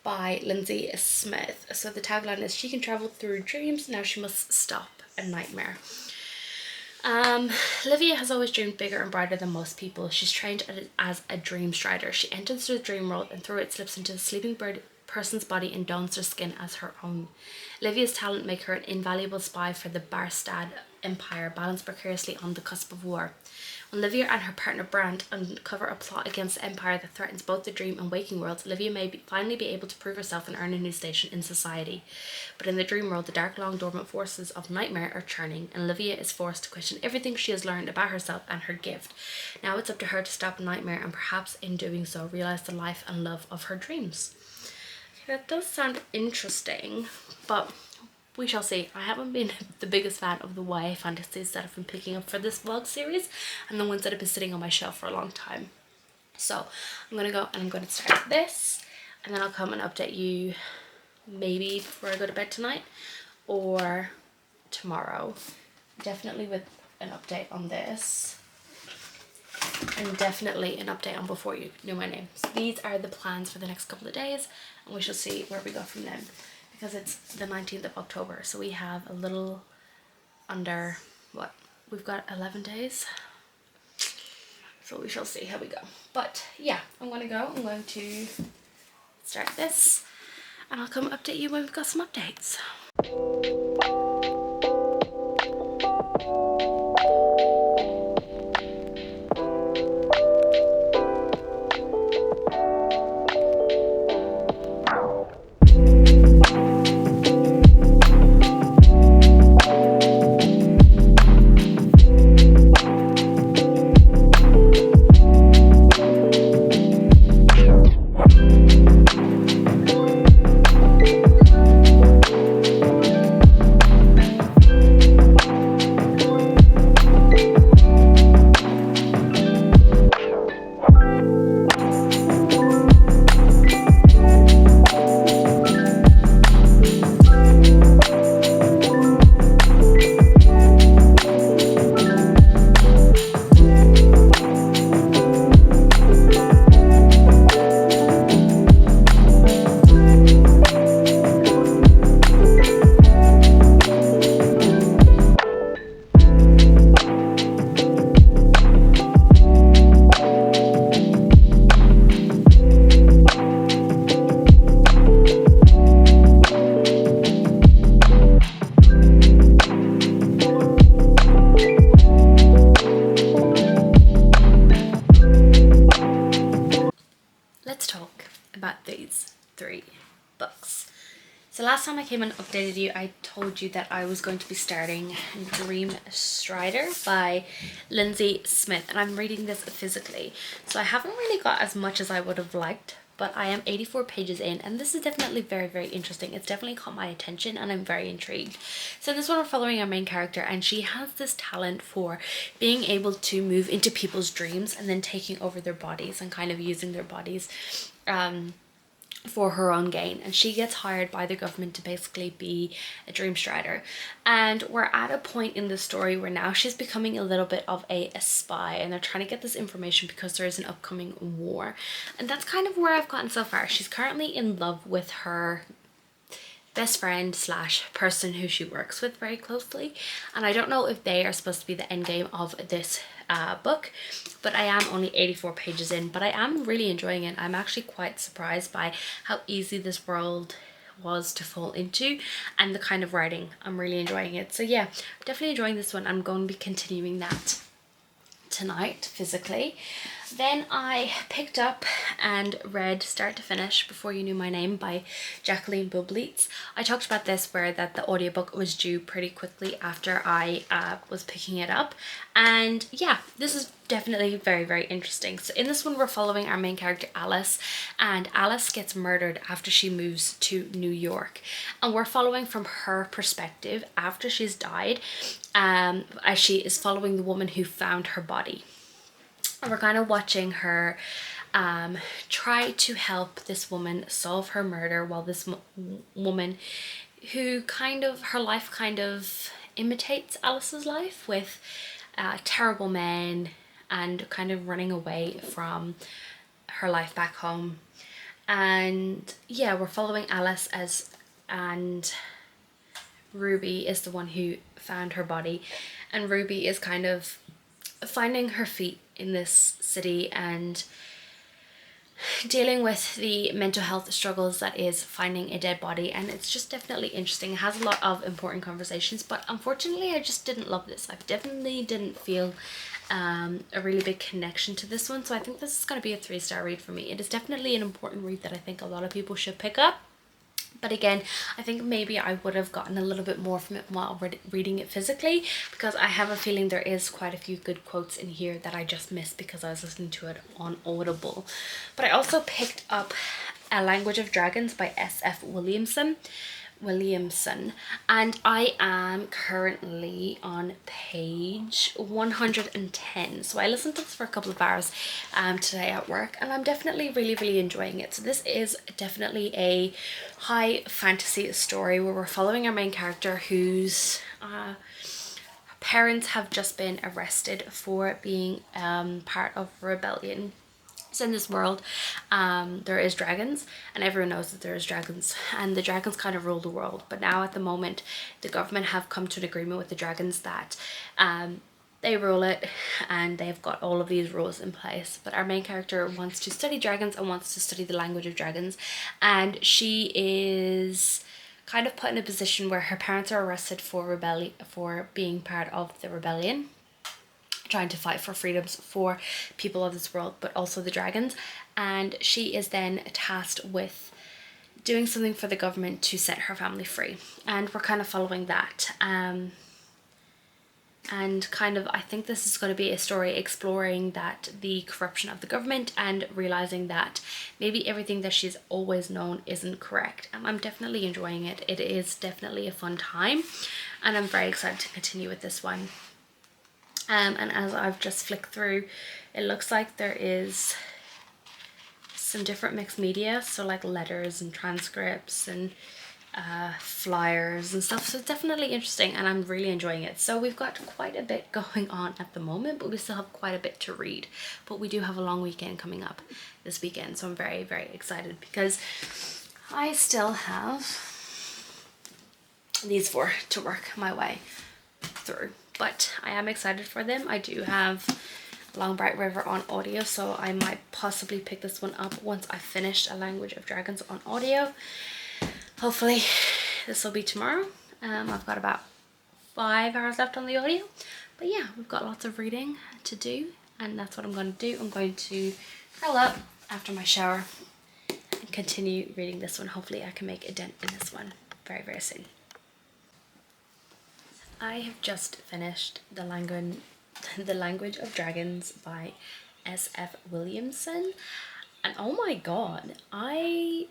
by Lindsey Smith. So the tagline is, she can travel through dreams, now she must stop a nightmare. Livia has always dreamed bigger and brighter than most people. She's trained as a dream strider. She enters the dream world and through it slips into the sleeping person's body and dons their skin as her own. Livia's talent make her an invaluable spy for the Barstad Empire, balanced precariously on the cusp of war. When Livia and her partner Brandt uncover a plot against the Empire that threatens both the dream and waking worlds, Livia may finally be able to prove herself and earn a new station in society. But in the dream world, the dark, long dormant forces of nightmare are churning, and Livia is forced to question everything she has learned about herself and her gift. Now it's up to her to stop a nightmare and perhaps in doing so realize the life and love of her dreams. Okay, that does sound interesting, but we shall see. I haven't been the biggest fan of the YA fantasies that I've been picking up for this vlog series and the ones that have been sitting on my shelf for a long time. So I'm going to go and I'm going to start this, and then I'll come and update you maybe before I go to bed tonight or tomorrow. Definitely with an update on this, and definitely an update on Before You Knew My Name. So these are the plans for the next couple of days, and we shall see where we go from then. Because it's the 19th of October, so we have a little under, what, we've got 11 days, so we shall see how we go. But yeah, I'm going to start this, and I'll come update you when we've got some updates. So last time I came and updated you, I told you that I was going to be starting Dream Strider by Lindsey Smith, and I'm reading this physically. So I haven't really got as much as I would have liked, but I am 84 pages in, and this is definitely very, very interesting. It's definitely caught my attention and I'm very intrigued. So this one we're following our main character, and she has this talent for being able to move into people's dreams and then taking over their bodies and kind of using their bodies for her own gain. And she gets hired by the government to basically be a dream strider, and we're at a point in the story where now she's becoming a little bit of a spy, and they're trying to get this information because there is an upcoming war, and that's kind of where I've gotten so far. She's currently in love with her best friend slash person who she works with very closely, and I don't know if they are supposed to be the end game of this book, but I am only 84 pages in, but I am really enjoying it. I'm actually quite surprised by how easy this world was to fall into and the kind of writing. I'm really enjoying it. So yeah, definitely enjoying this one. I'm going to be continuing that tonight physically. Then I picked up and read start to finish Before You Knew My Name by Jacqueline Bublitz. I talked about this where that the audiobook was due pretty quickly after I was picking it up, and yeah, this is definitely very, very interesting. So in this one we're following our main character Alice, and Alice gets murdered after she moves to New York, and we're following from her perspective after she's died, as she is following the woman who found her body. And we're kind of watching her try to help this woman solve her murder, while this woman who her life kind of imitates Alice's life with terrible men and kind of running away from her life back home. And yeah, we're following Alice and Ruby is the one who found her body, and Ruby is kind of finding her feet in this city and dealing with the mental health struggles that is finding a dead body. And it's just definitely interesting. It has a lot of important conversations, but unfortunately I just didn't love this. I definitely didn't feel a really big connection to this one, so I think this is going to be a 3-star read for me. It is definitely an important read that I think a lot of people should pick up. But again, I think maybe I would have gotten a little bit more from it while reading it physically, because I have a feeling there is quite a few good quotes in here that I just missed because I was listening to it on Audible. But I also picked up A Language of Dragons by S.F. Williamson, and I am currently on page 110. So I listened to this for a couple of hours today at work, and I'm definitely really enjoying it. So this is definitely a high fantasy story where we're following our main character whose parents have just been arrested for being part of a rebellion. So in this world, there is dragons, and everyone knows that there is dragons, and the dragons kind of rule the world. But now at the moment, the government have come to an agreement with the dragons that they rule it, and they've got all of these rules in place. But our main character wants to study dragons and wants to study the language of dragons, and she is kind of put in a position where her parents are arrested for being part of the rebellion, trying to fight for freedoms for people of this world, but also the dragons. And she is then tasked with doing something for the government to set her family free, and we're kind of following that. And kind of, I think this is going to be a story exploring that the corruption of the government and realizing that maybe everything that she's always known isn't correct. And I'm definitely enjoying it. It is definitely a fun time, and I'm very excited to continue with this one. And as I've just flicked through, it looks like there is some different mixed media, so like letters and transcripts and flyers and stuff. So it's definitely interesting, and I'm really enjoying it. So we've got quite a bit going on at the moment, but we still have quite a bit to read. But we do have a long weekend coming up this weekend, so I'm very excited because I still have these 4 to work my way through. But I am excited for them. I do have Long Bright River on audio, so I might possibly pick this one up once I finished A Language of Dragons on audio. Hopefully this will be tomorrow. I've got about 5 hours left on the audio, but yeah, we've got lots of reading to do, and that's what I'm going to do. I'm going to curl up after my shower and continue reading this one. Hopefully I can make a dent in this one very soon. I have just finished The Language of Dragons by S.F. Williamson, and oh my god, I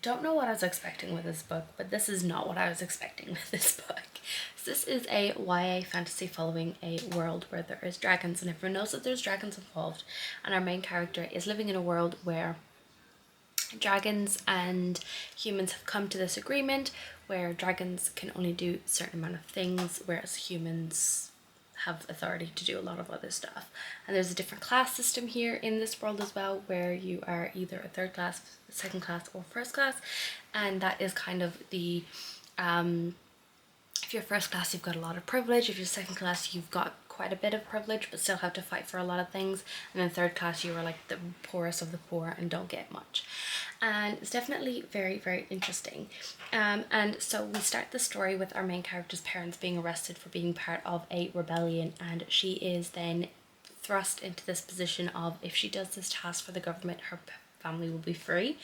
don't know what I was expecting with this book, but this is not what I was expecting with this book. So this is a YA fantasy following a world where there is dragons, and everyone knows that there's dragons involved, and our main character is living in a world where dragons and humans have come to this agreement where dragons can only do a certain amount of things, whereas humans have authority to do a lot of other stuff. And there's a different class system here in this world as well, where you are either a 3rd class, 2nd class, or 1st class. And that is kind of the if you're 1st class, you've got a lot of privilege. If you're 2nd class, you've got quite a bit of privilege but still have to fight for a lot of things. And then 3rd class, you are like the poorest of the poor and don't get much. And it's definitely very interesting. And so we start the story with our main character's parents being arrested for being part of a rebellion, and she is then thrust into this position of, if she does this task for the government, her family will be free.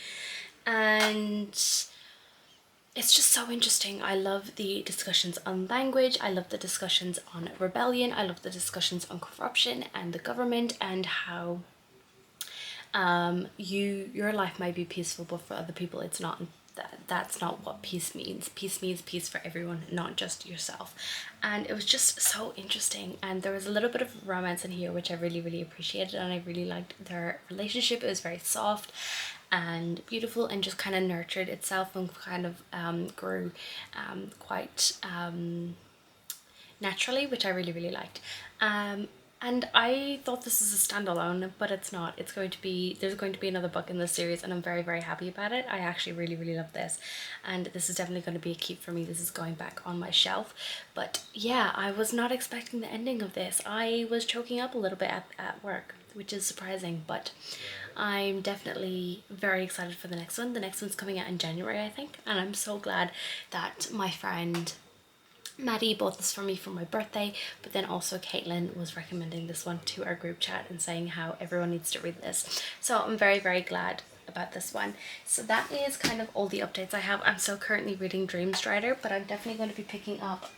And it's just so interesting. I love the discussions on language, I love the discussions on rebellion, I love the discussions on corruption and the government, and how your life might be peaceful, but for other people it's not. That's not what peace means. Peace means peace for everyone, not just yourself. And it was just so interesting, and there was a little bit of romance in here, which I really appreciated, and I really liked their relationship. It was very soft and beautiful, and just kind of nurtured itself, and kind of grew quite naturally, which I really liked. And I thought this was a standalone, but it's not. It's going to be, there's going to be another book in this series, and I'm very happy about it. I actually really love this, and this is definitely going to be a keep for me. This is going back on my shelf. But yeah, I was not expecting the ending of this. I was choking up a little bit at work, which is surprising, but I'm definitely very excited for the next one. The next one's coming out in January, I think, and I'm so glad that my friend Maddie bought this for me for my birthday, but then also Caitlin was recommending this one to our group chat and saying how everyone needs to read this. So I'm very glad about this one. So that is kind of all the updates I have. I'm still currently reading Dream Strider, but I'm definitely going to be picking up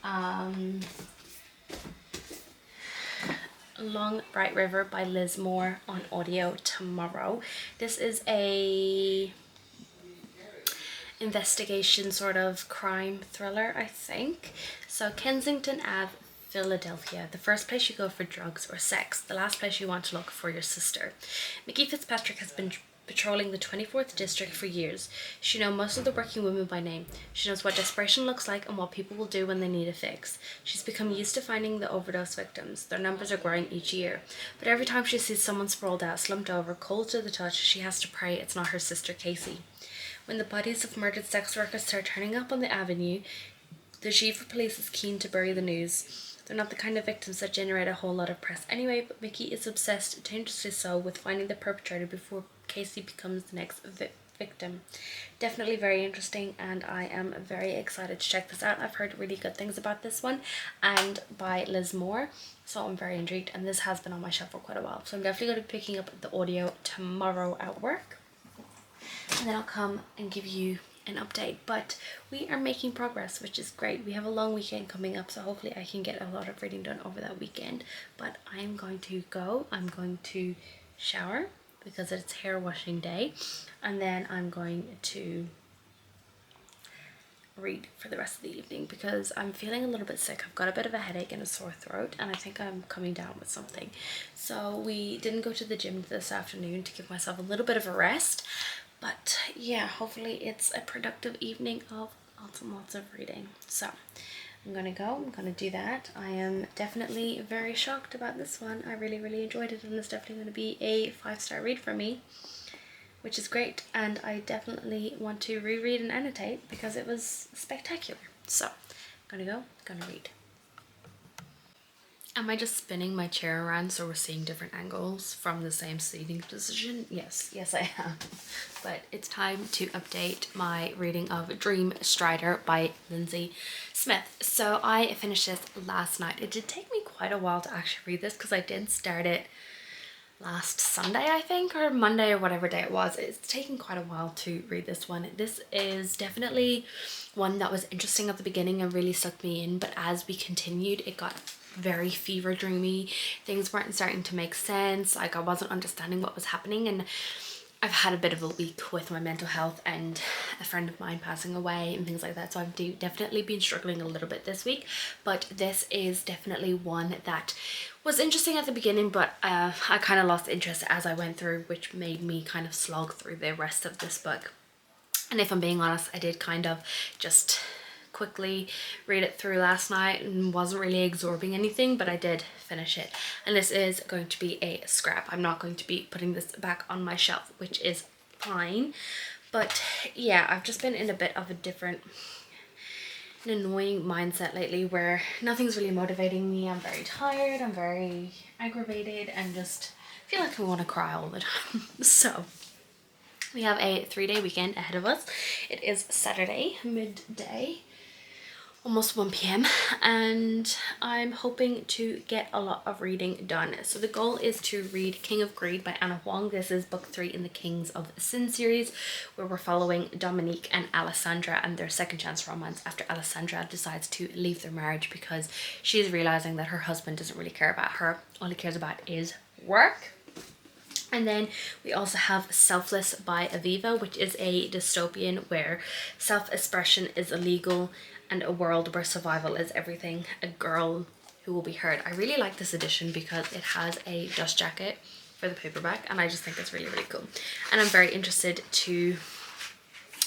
Long Bright River by Liz Moore on audio tomorrow. This is a investigation sort of crime thriller, I think. So Kensington Ave, Philadelphia, the first place you go for drugs or sex, the last place you want to look for your sister. Mickey Fitzpatrick has been patrolling the 24th district for years. She knows most of the working women by name. She knows what desperation looks like and what people will do when they need a fix. She's become used to finding the overdose victims. Their numbers are growing each year. But every time she sees someone sprawled out, slumped over, cold to the touch, she has to pray it's not her sister Casey. When the bodies of murdered sex workers start turning up on the avenue, the chief of police is keen to bury the news. They're not the kind of victims that generate a whole lot of press anyway, but Mickey is obsessed, dangerously so, with finding the perpetrator before Casey becomes the next victim. Definitely very interesting, and I am very excited to check this out. I've heard really good things about this one, and by Liz Moore, so I'm very intrigued, and this has been on my shelf for quite a while. So I'm definitely going to be picking up the audio tomorrow at work, and then I'll come and give you an update. But we are making progress, which is great. We have a long weekend coming up, so hopefully I can get a lot of reading done over that weekend. But I'm going to go, I'm going to shower because it's hair washing day, and then I'm going to read for the rest of the evening because I'm feeling a little bit sick. I've got a bit of a headache and a sore throat, and I think I'm coming down with something. So we didn't go to the gym this afternoon to give myself a little bit of a rest. But yeah, hopefully it's a productive evening of lots of reading. So I'm gonna go, I'm gonna do that. I am definitely very shocked about this one. I really enjoyed it, and it's definitely gonna be a 5-star read for me, which is great. And I definitely want to reread and annotate because it was spectacular. So I'm gonna go, gonna read. Am I just spinning my chair around so we're seeing different angles from the same seating position? Yes I am. But it's time to update my reading of Dream Strider by Lindsey Smith. So I finished this last night. It did take me quite a while to actually read this because I did start it last Sunday, I think, or Monday, or whatever day it was. It's taken quite a while to read this one. This is definitely one that was interesting at the beginning and really sucked me in, but as we continued, it got very fever dreamy. Things weren't starting to make sense. Like, I wasn't understanding what was happening, and I've had a bit of a week with my mental health and a friend of mine passing away and things like that, so I've definitely been struggling a little bit this week. But this is definitely one that was interesting at the beginning, but I kind of lost interest as I went through, which made me kind of slog through the rest of this book. And if I'm being honest, I did kind of just quickly read it through last night and wasn't really absorbing anything, but I did finish it. And this is going to be a scrap. I'm not going to be putting this back on my shelf, which is fine. But yeah, I've just been in a bit of a different, an annoying mindset lately where nothing's really motivating me. I'm very tired, I'm very aggravated, and just feel like I want to cry all the time. So we have a 3-day weekend ahead of us. It is Saturday midday almost 1 p.m. and I'm hoping to get a lot of reading done. So the goal is to read King of Greed by Anna Huang. This is book 3 in the Kings of Sin series, where we're following Dominique and Alessandra and their second chance romance after Alessandra decides to leave their marriage because she's realizing that her husband doesn't really care about her. All he cares about is work. And then we also have Selfless by Aviva, which is a dystopian where self-expression is illegal and a world where survival is everything. A girl who will be heard. I really like this edition because it has a dust jacket for the paperback and I just think it's really, really cool. And I'm very interested to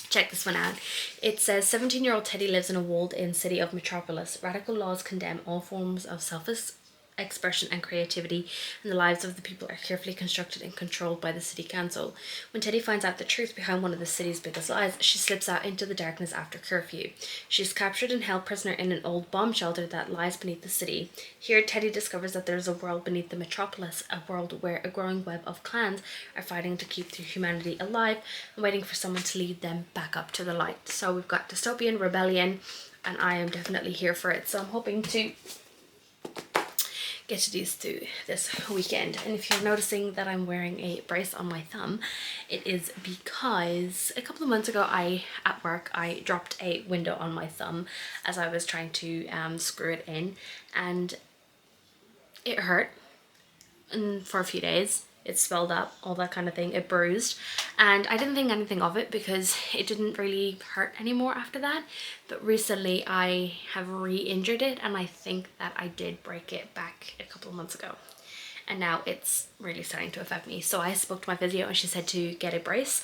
check this one out. It says 17-year-old Teddy lives in a walled-in city of Metropolis. Radical laws condemn all forms of expression and creativity, and the lives of the people are carefully constructed and controlled by the city council. When Teddy finds out the truth behind one of the city's biggest lies, she slips out into the darkness after curfew. She is captured and held prisoner in an old bomb shelter that lies beneath the city. Here, Teddy discovers that there is a world beneath the metropolis, a world where a growing web of clans are fighting to keep their humanity alive and waiting for someone to lead them back up to the light. So we've got dystopian rebellion, and I am definitely here for it. So I'm hoping to get to these through this weekend. And if you're noticing that I'm wearing a brace on my thumb, it is because a couple of months ago at work I dropped a window on my thumb as I was trying to screw it in, and it hurt and for a few days. It swelled up, all that kind of thing. It bruised, and I didn't think anything of it because it didn't really hurt anymore after that. But recently I have re-injured it, and I think that I did break it back a couple of months ago, and now it's really starting to affect me. So I spoke to my physio and she said to get a brace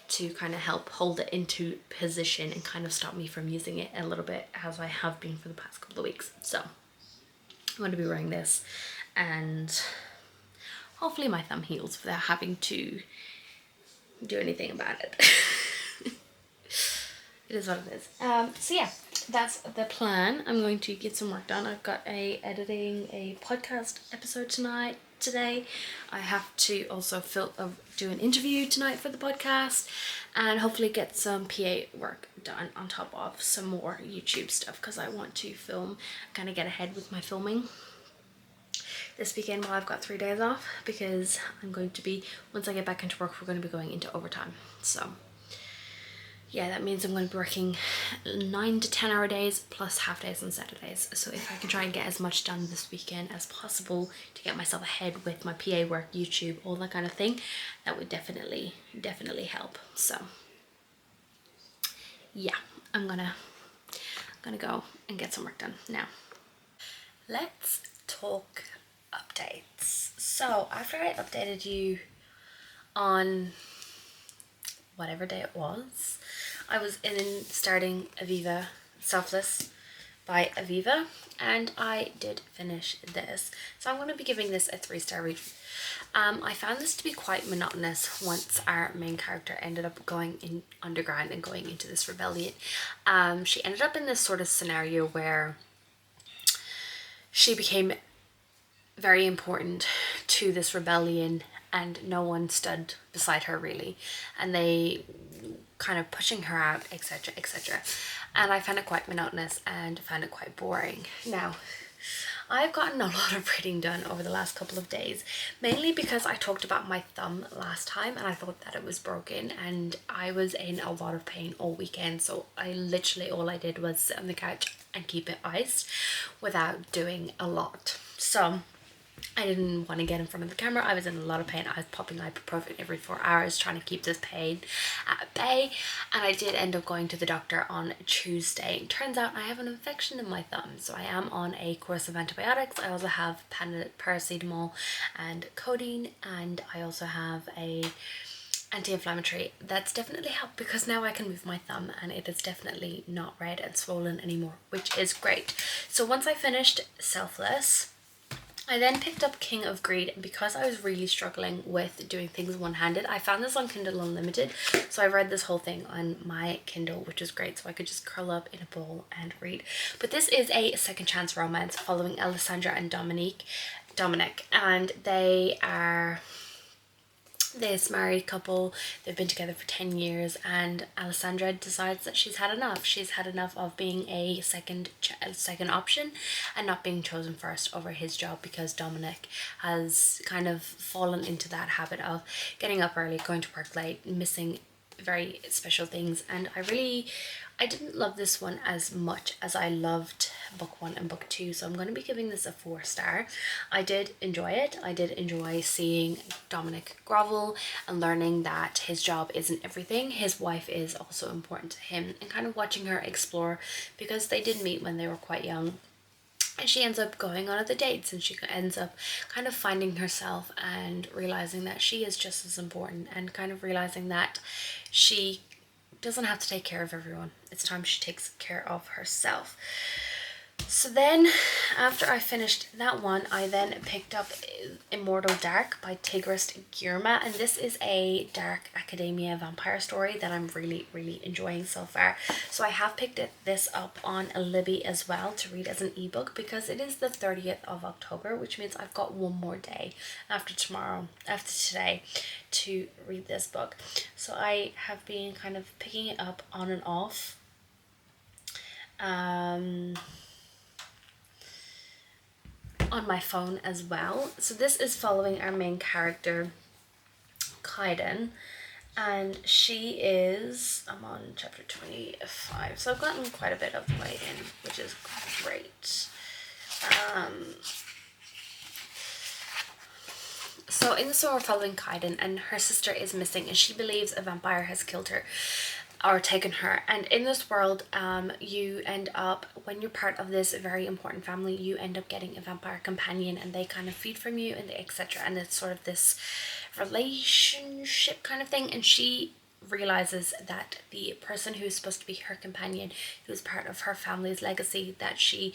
to kind of help hold it into position and kind of stop me from using it a little bit, as I have been for the past couple of weeks. So I'm going to be wearing this, and hopefully my thumb heals without having to do anything about it. It is what it is. So yeah, that's the plan. I'm going to get some work done. I've got editing a podcast episode today. I have to also do an interview tonight for the podcast, and hopefully get some PA work done on top of some more YouTube stuff, because I want to film, kind of get ahead with my filming this weekend while I've got 3 days off, because I'm going to be, once I get back into work, we're going to be going into overtime. So yeah, that means I'm going to be working 9 to 10 hour days plus half days on Saturdays. So if I can try and get as much done this weekend as possible to get myself ahead with my PA work, YouTube, all that kind of thing, that would definitely help. So yeah, I'm gonna go and get some work done now. Let's talk updates. So after I updated you on whatever day it was, I was starting Aviva, Selfless by Aviva, and I did finish this. So I'm going to be giving this a 3-star review. I found this to be quite monotonous once our main character ended up going in underground and going into this rebellion. She ended up in this sort of scenario where she became very important to this rebellion and no one stood beside her really, and they kind of pushing her out, etc, etc, and I found it quite monotonous and found it quite boring. Now I've gotten a lot of reading done over the last couple of days, mainly because I talked about my thumb last time and I thought that it was broken, and I was in a lot of pain all weekend, so I literally, all I did was sit on the couch and keep it iced without doing a lot. So I didn't want to get in front of the camera. I was in a lot of pain. I was popping ibuprofen every 4 hours trying to keep this pain at bay, and I did end up going to the doctor on Tuesday. It turns out I have an infection in my thumb, so I am on a course of antibiotics. I also have paracetamol and codeine, and I also have a anti-inflammatory. That's definitely helped because now I can move my thumb and it is definitely not red and swollen anymore, which is great. So once I finished Selfless, I then picked up King of Greed, and because I was really struggling with doing things one-handed, I found this on Kindle Unlimited, so I read this whole thing on my Kindle, which was great, so I could just curl up in a ball and read. But this is a second chance romance following Alessandra and Dominic, and they are this married couple. They've been together for 10 years, and Alessandra decides that she's had enough. She's had enough of being a second option and not being chosen first over his job, because Dominic has kind of fallen into that habit of getting up early, going to work late, missing very special things. And I didn't love this one as much as I loved book 1 and book 2, so I'm going to be giving this a 4-star. I did enjoy it. I did enjoy seeing Dominic grovel and learning that his job isn't everything. His wife is also important to him, and kind of watching her explore, because they did meet when they were quite young. And she ends up going on other dates, and she ends up kind of finding herself and realizing that she is just as important, and kind of realizing that she doesn't have to take care of everyone. It's time she takes care of herself. So then, after I finished that one, I then picked up Immortal Dark by Tigest Girma, and this is a dark academia vampire story that I'm really, really enjoying so far. So I have picked this up on Libby as well to read as an ebook, because it is the 30th of October, which means I've got one more day after today to read this book. So I have been kind of picking it up on and off. On my phone as well. So this is following our main character, Kaiden, and she is, I'm on chapter 25, so I've gotten quite a bit of the way in, which is great. So in the story, we're following Kaiden, and her sister is missing, and she believes a vampire has killed her or taken her. And in this world, you end up, when you're part of this very important family, you end up getting a vampire companion, and they kind of feed from you, and etc. And it's sort of this relationship kind of thing. And she realizes that the person who's supposed to be her companion, who's part of her family's legacy that she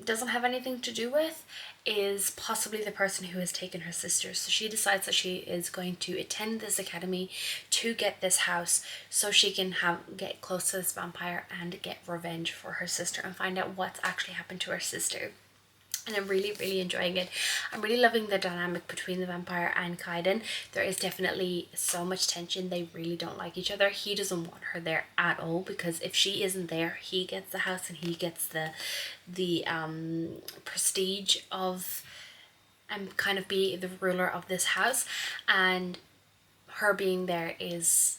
doesn't have anything to do with, is possibly the person who has taken her sister. So she decides that she is going to attend this academy to get this house, so she can get close to this vampire and get revenge for her sister, and find out what's actually happened to her sister. And I'm really, really enjoying it. I'm really loving the dynamic between the vampire and Kaiden. There is definitely so much tension. They really don't like each other. He doesn't want her there at all, because if she isn't there, he gets the house, and he gets the prestige of kind of be the ruler of this house. And her being there is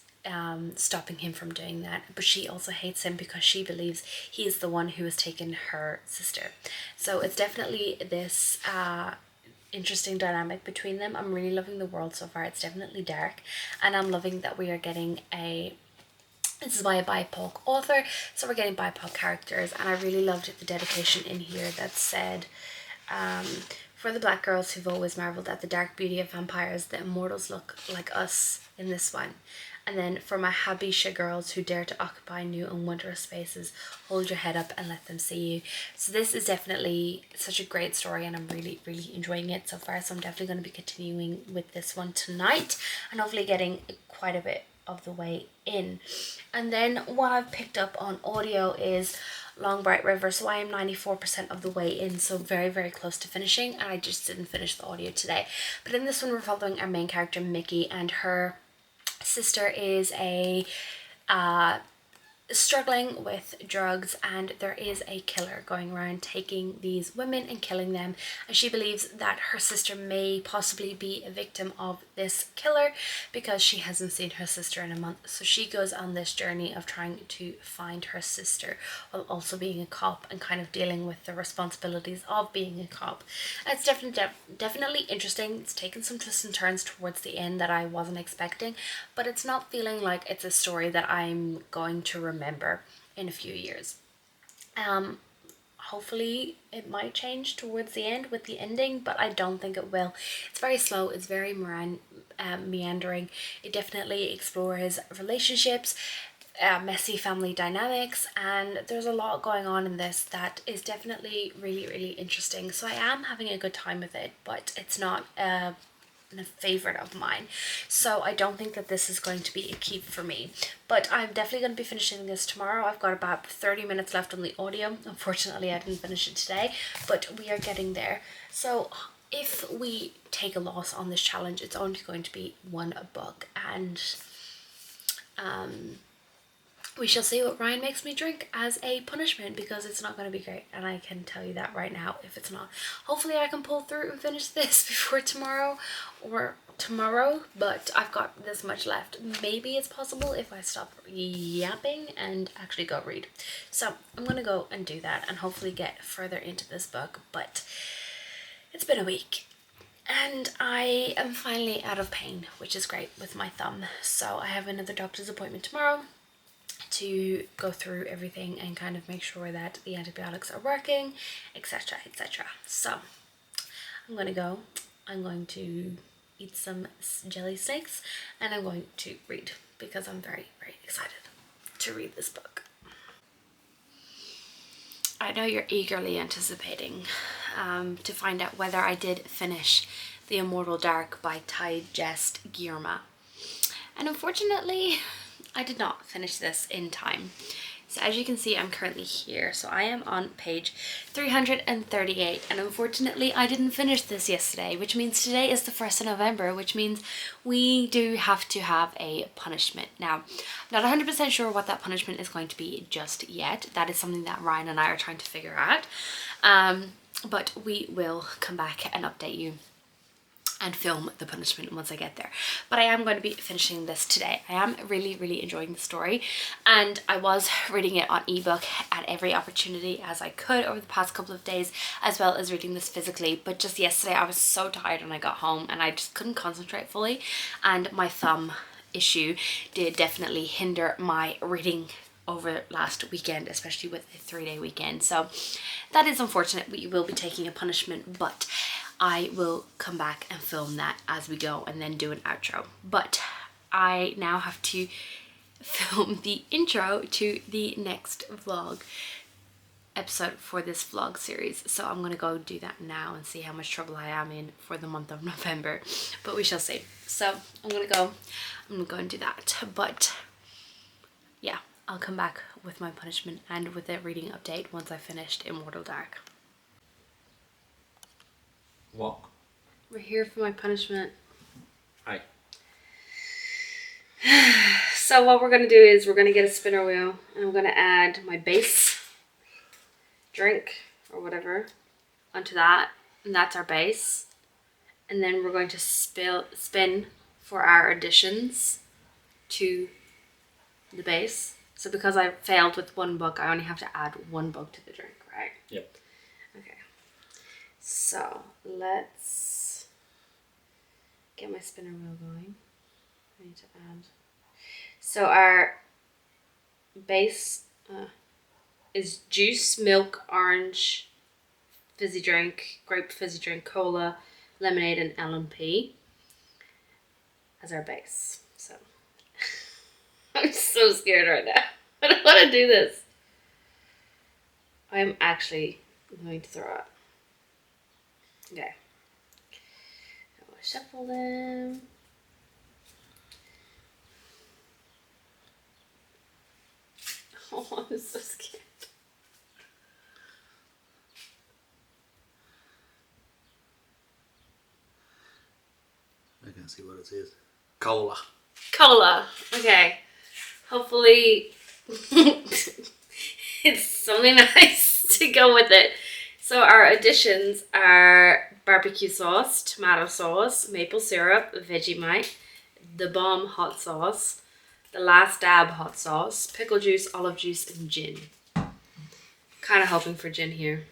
stopping him from doing that. But she also hates him because she believes he's the one who has taken her sister. So it's definitely this interesting dynamic between them. I'm really loving the world so far. It's definitely dark, and I'm loving that we are getting this is by a BIPOC author, so we're getting BIPOC characters. And I really loved the dedication in here that said, for the black girls who've always marveled at the dark beauty of vampires, the immortals look like us in this one. And then for my Habesha girls who dare to occupy new and wondrous spaces, hold your head up and let them see you. So this is definitely such a great story, and I'm really, really enjoying it so far. So I'm definitely going to be continuing with this one tonight, and hopefully getting quite a bit of the way in. And then what I've picked up on audio is Long Bright River. So I am 94% of the way in, so very, very close to finishing, and I just didn't finish the audio today. But in this one, we're following our main character, Mickey, and her sister is struggling with drugs, and there is a killer going around taking these women and killing them, and she believes that her sister may possibly be a victim of this killer because she hasn't seen her sister in a month. So she goes on this journey of trying to find her sister while also being a cop and kind of dealing with the responsibilities of being a cop. It's definitely interesting. It's taken some twists and turns towards the end that I wasn't expecting, but it's not feeling like it's a story that I'm going to remember in a few years. Hopefully it might change towards the end with the ending, but I don't think it will. It's very slow, it's very meandering. It definitely explores relationships, messy family dynamics, and there's a lot going on in this that is definitely really, really interesting. So I am having a good time with it, but it's not a favorite of mine, so I don't think that this is going to be a keep for me. But I'm definitely going to be finishing this tomorrow. I've got about 30 minutes left on the audio. Unfortunately, I didn't finish it today, but we are getting there. So if we take a loss on this challenge, it's only going to be one book, and we shall see what Ryan makes me drink as a punishment, because it's not going to be great, and I can tell you that right now if it's not. Hopefully I can pull through and finish this before tomorrow, but I've got this much left. Maybe it's possible if I stop yapping and actually go read. So I'm going to go and do that and hopefully get further into this book, but it's been a week. And I am finally out of pain, which is great with my thumb. So I have another doctor's appointment tomorrow to go through everything and kind of make sure that the antibiotics are working, etc, etc. So I'm going to go. I'm going to eat some jelly snakes and I'm going to read, because I'm very, very excited to read this book. I know you're eagerly anticipating to find out whether I did finish The Immortal Dark by Tigest Girma. And unfortunately, I did not finish this in time. So as you can see, I'm currently here. So I am on page 338, and unfortunately I didn't finish this yesterday, which means today is the 1st of November, which means we do have to have a punishment. Now, I'm not 100% sure what that punishment is going to be just yet. That is something that Ryan and I are trying to figure out. But we will come back and update you and film the punishment once I get there. But I am going to be finishing this today. I am really, really enjoying the story, and I was reading it on ebook at every opportunity as I could over the past couple of days, as well as reading this physically. But just yesterday I was so tired when I got home and I just couldn't concentrate fully, and my thumb issue did definitely hinder my reading over last weekend, especially with a 3-day weekend. So that is unfortunate. We will be taking a punishment, but I will come back and film that as we go and then do an outro. But I now have to film the intro to the next vlog episode for this vlog series. So I'm gonna go do that now and see how much trouble I am in for the month of November, but we shall see. So I'm gonna go and do that. But yeah, I'll come back with my punishment and with a reading update once I finished Immortal Dark. What? We're here for my punishment. Hi. So what we're going to do is we're going to get a spinner wheel, and I'm going to add my base drink or whatever onto that, and that's our base. And then we're going to spin for our additions to the base. So because I failed with one book, I only have to add one book to the drink, right? Yep. Okay. So let's get my spinner wheel going. I need to add. So our base is juice, milk, orange, fizzy drink, grape fizzy drink, cola, lemonade, and LMP as our base. So I'm so scared right now. I don't want to do this. I'm actually going to throw up. Okay. I'll shuffle them. Oh, I'm so scared. I can see what it is. Cola. Cola. Okay. Hopefully it's something nice to go with it. So our additions are barbecue sauce, tomato sauce, maple syrup, Vegemite, the bomb hot sauce, the last dab hot sauce, pickle juice, olive juice, and gin. Kind of hoping for gin here.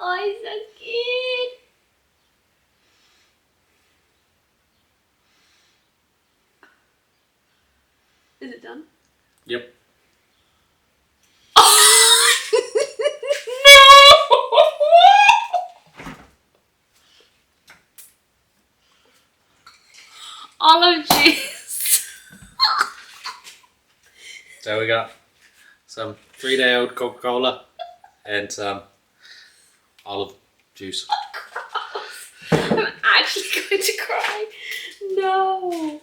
Oh, he's so cute. Is it done? Yep. Oh! No! Olive juice. So we got some 3-day-old Coca-Cola and some olive juice. I'm actually going to cry. No.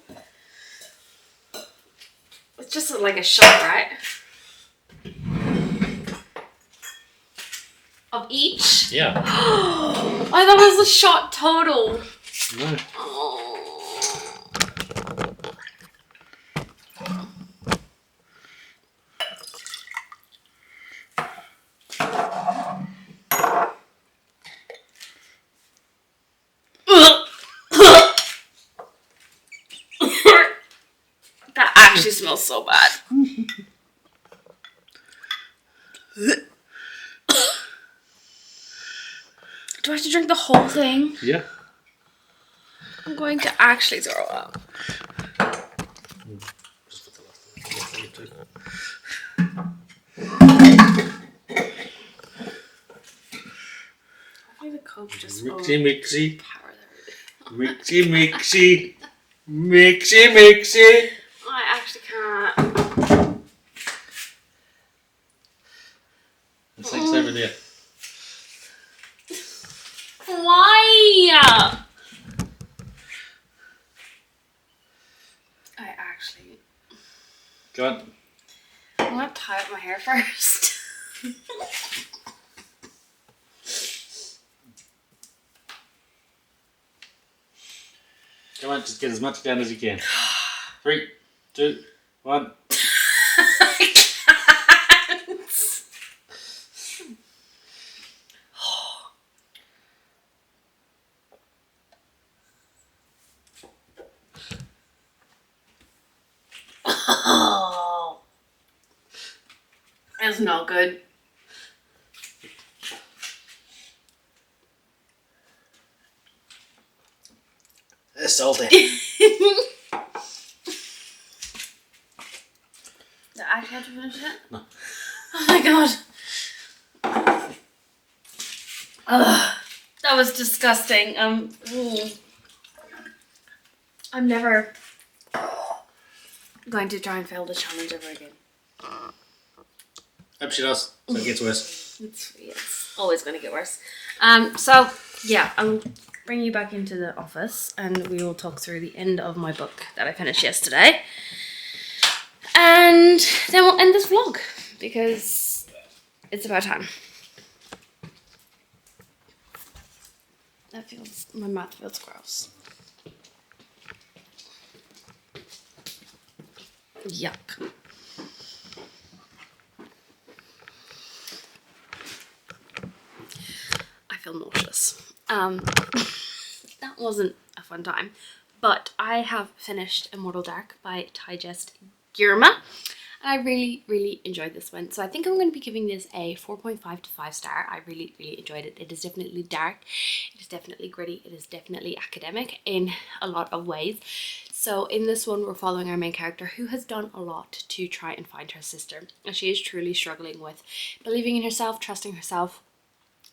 just like a shot, right? Of each? Yeah. I thought it was a shot total. No. Oh. That actually smells so bad. Do I have to drink the whole thing? Yeah. I'm going to actually throw up. Just put the last of it. I think the Coke just Mixy. power there. Mixy. Mixy. I actually can't. The sink's over there. Why? I actually... Go on. I'm gonna tie up my hair first. Come on, just get as much down as you can. 3, 2, 1. I can't. Oh, it's not good. It's salty. Did I actually have to finish it? No. Oh my god. Ugh, that was disgusting. I'm never going to try and fail the challenge ever again. Hope she does, so it gets worse. It's always going to get worse. So yeah, I'll bring you back into the office and we will talk through the end of my book that I finished yesterday. And then we'll end this vlog because it's about time. My mouth feels gross. Yuck. I feel nauseous. That wasn't a fun time, but I have finished Immortal Dark by Tigest Girma. And I really enjoyed this one. So I think I'm going to be giving this a 4.5 to 5 star. I really enjoyed it. It is definitely dark. It is definitely gritty. It is definitely academic in a lot of ways. So in this one, we're following our main character who has done a lot to try and find her sister. And she is truly struggling with believing in herself, trusting herself,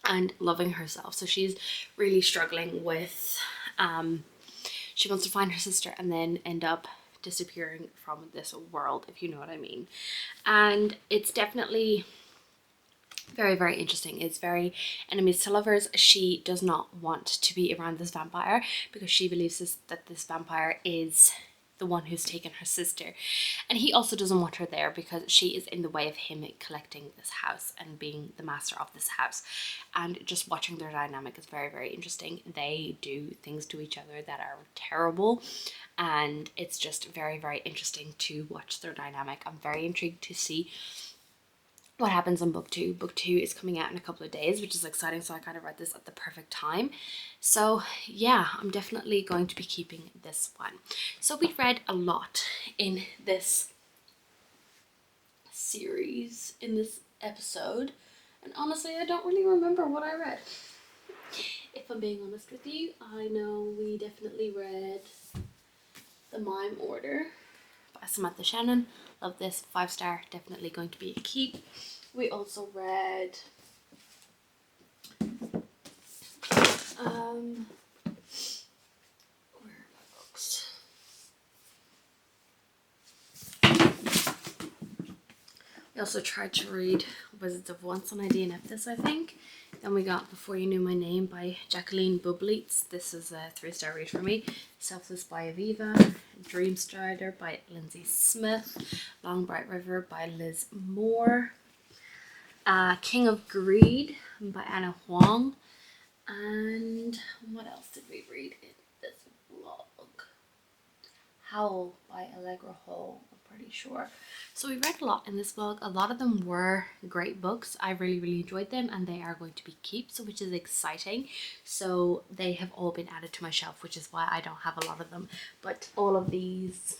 and loving herself. So she's really struggling with, she wants to find her sister and then end up disappearing from this world, if you know what I mean. And it's definitely very interesting. It's very enemies to lovers. She does not want to be around this vampire because she believes that this vampire is the one who's taken her sister, and he also doesn't want her there because she is in the way of him collecting this house and being the master of this house. And just watching their dynamic is very interesting. They do things to each other that are terrible, and it's just very interesting to watch their dynamic. I'm very intrigued to see what happens in book 2. Book 2 is coming out in a couple of days, which is exciting, so I kind of read this at the perfect time. So yeah, I'm definitely going to be keeping this one. So we read a lot in this series, in this episode, and honestly I don't really remember what I read. If I'm being honest with you, I know we definitely read The Mime Order by Samantha Shannon. Love this, 5 star, definitely going to be a keep. We also read where are my books? We also tried to read Wizards of Once on IDNF this, I think. Then we got Before You Knew My Name by Jacqueline Bublitz. This is a 3-star read for me. Selfless by Aviva. Dream Strider by Lindsey Smith. Long Bright River by Liz Moore. King of Greed by Anna Huang. And what else did we read in this vlog? Howl by Allegra, I'm pretty sure. So we read a lot in this vlog. A lot of them were great books. I really enjoyed them, and they are going to be keeps, which is exciting. So they have all been added to my shelf, which is why I don't have a lot of them. But all of these,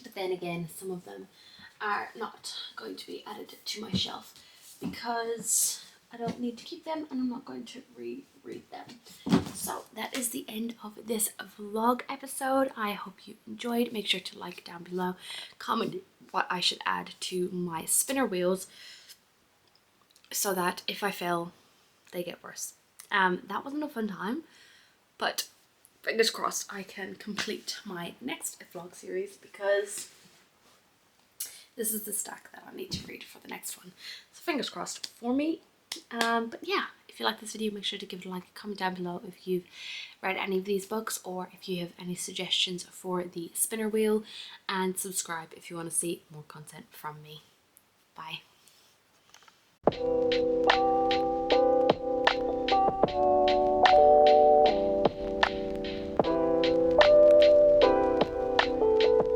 but then again, some of them are not going to be added to my shelf because I don't need to keep them and I'm not going to reread them. So that is the end of this vlog episode. I hope you enjoyed. Make sure to like down below, comment what I should add to my spinner wheels so that if I fail, they get worse. That wasn't a fun time, but fingers crossed I can complete my next vlog series because this is the stack that I need to read for the next one. So fingers crossed for me. But yeah, if you like this video, make sure to give it a like, comment down below if you've read any of these books or if you have any suggestions for the spinner wheel, and subscribe if you want to see more content from me. Bye.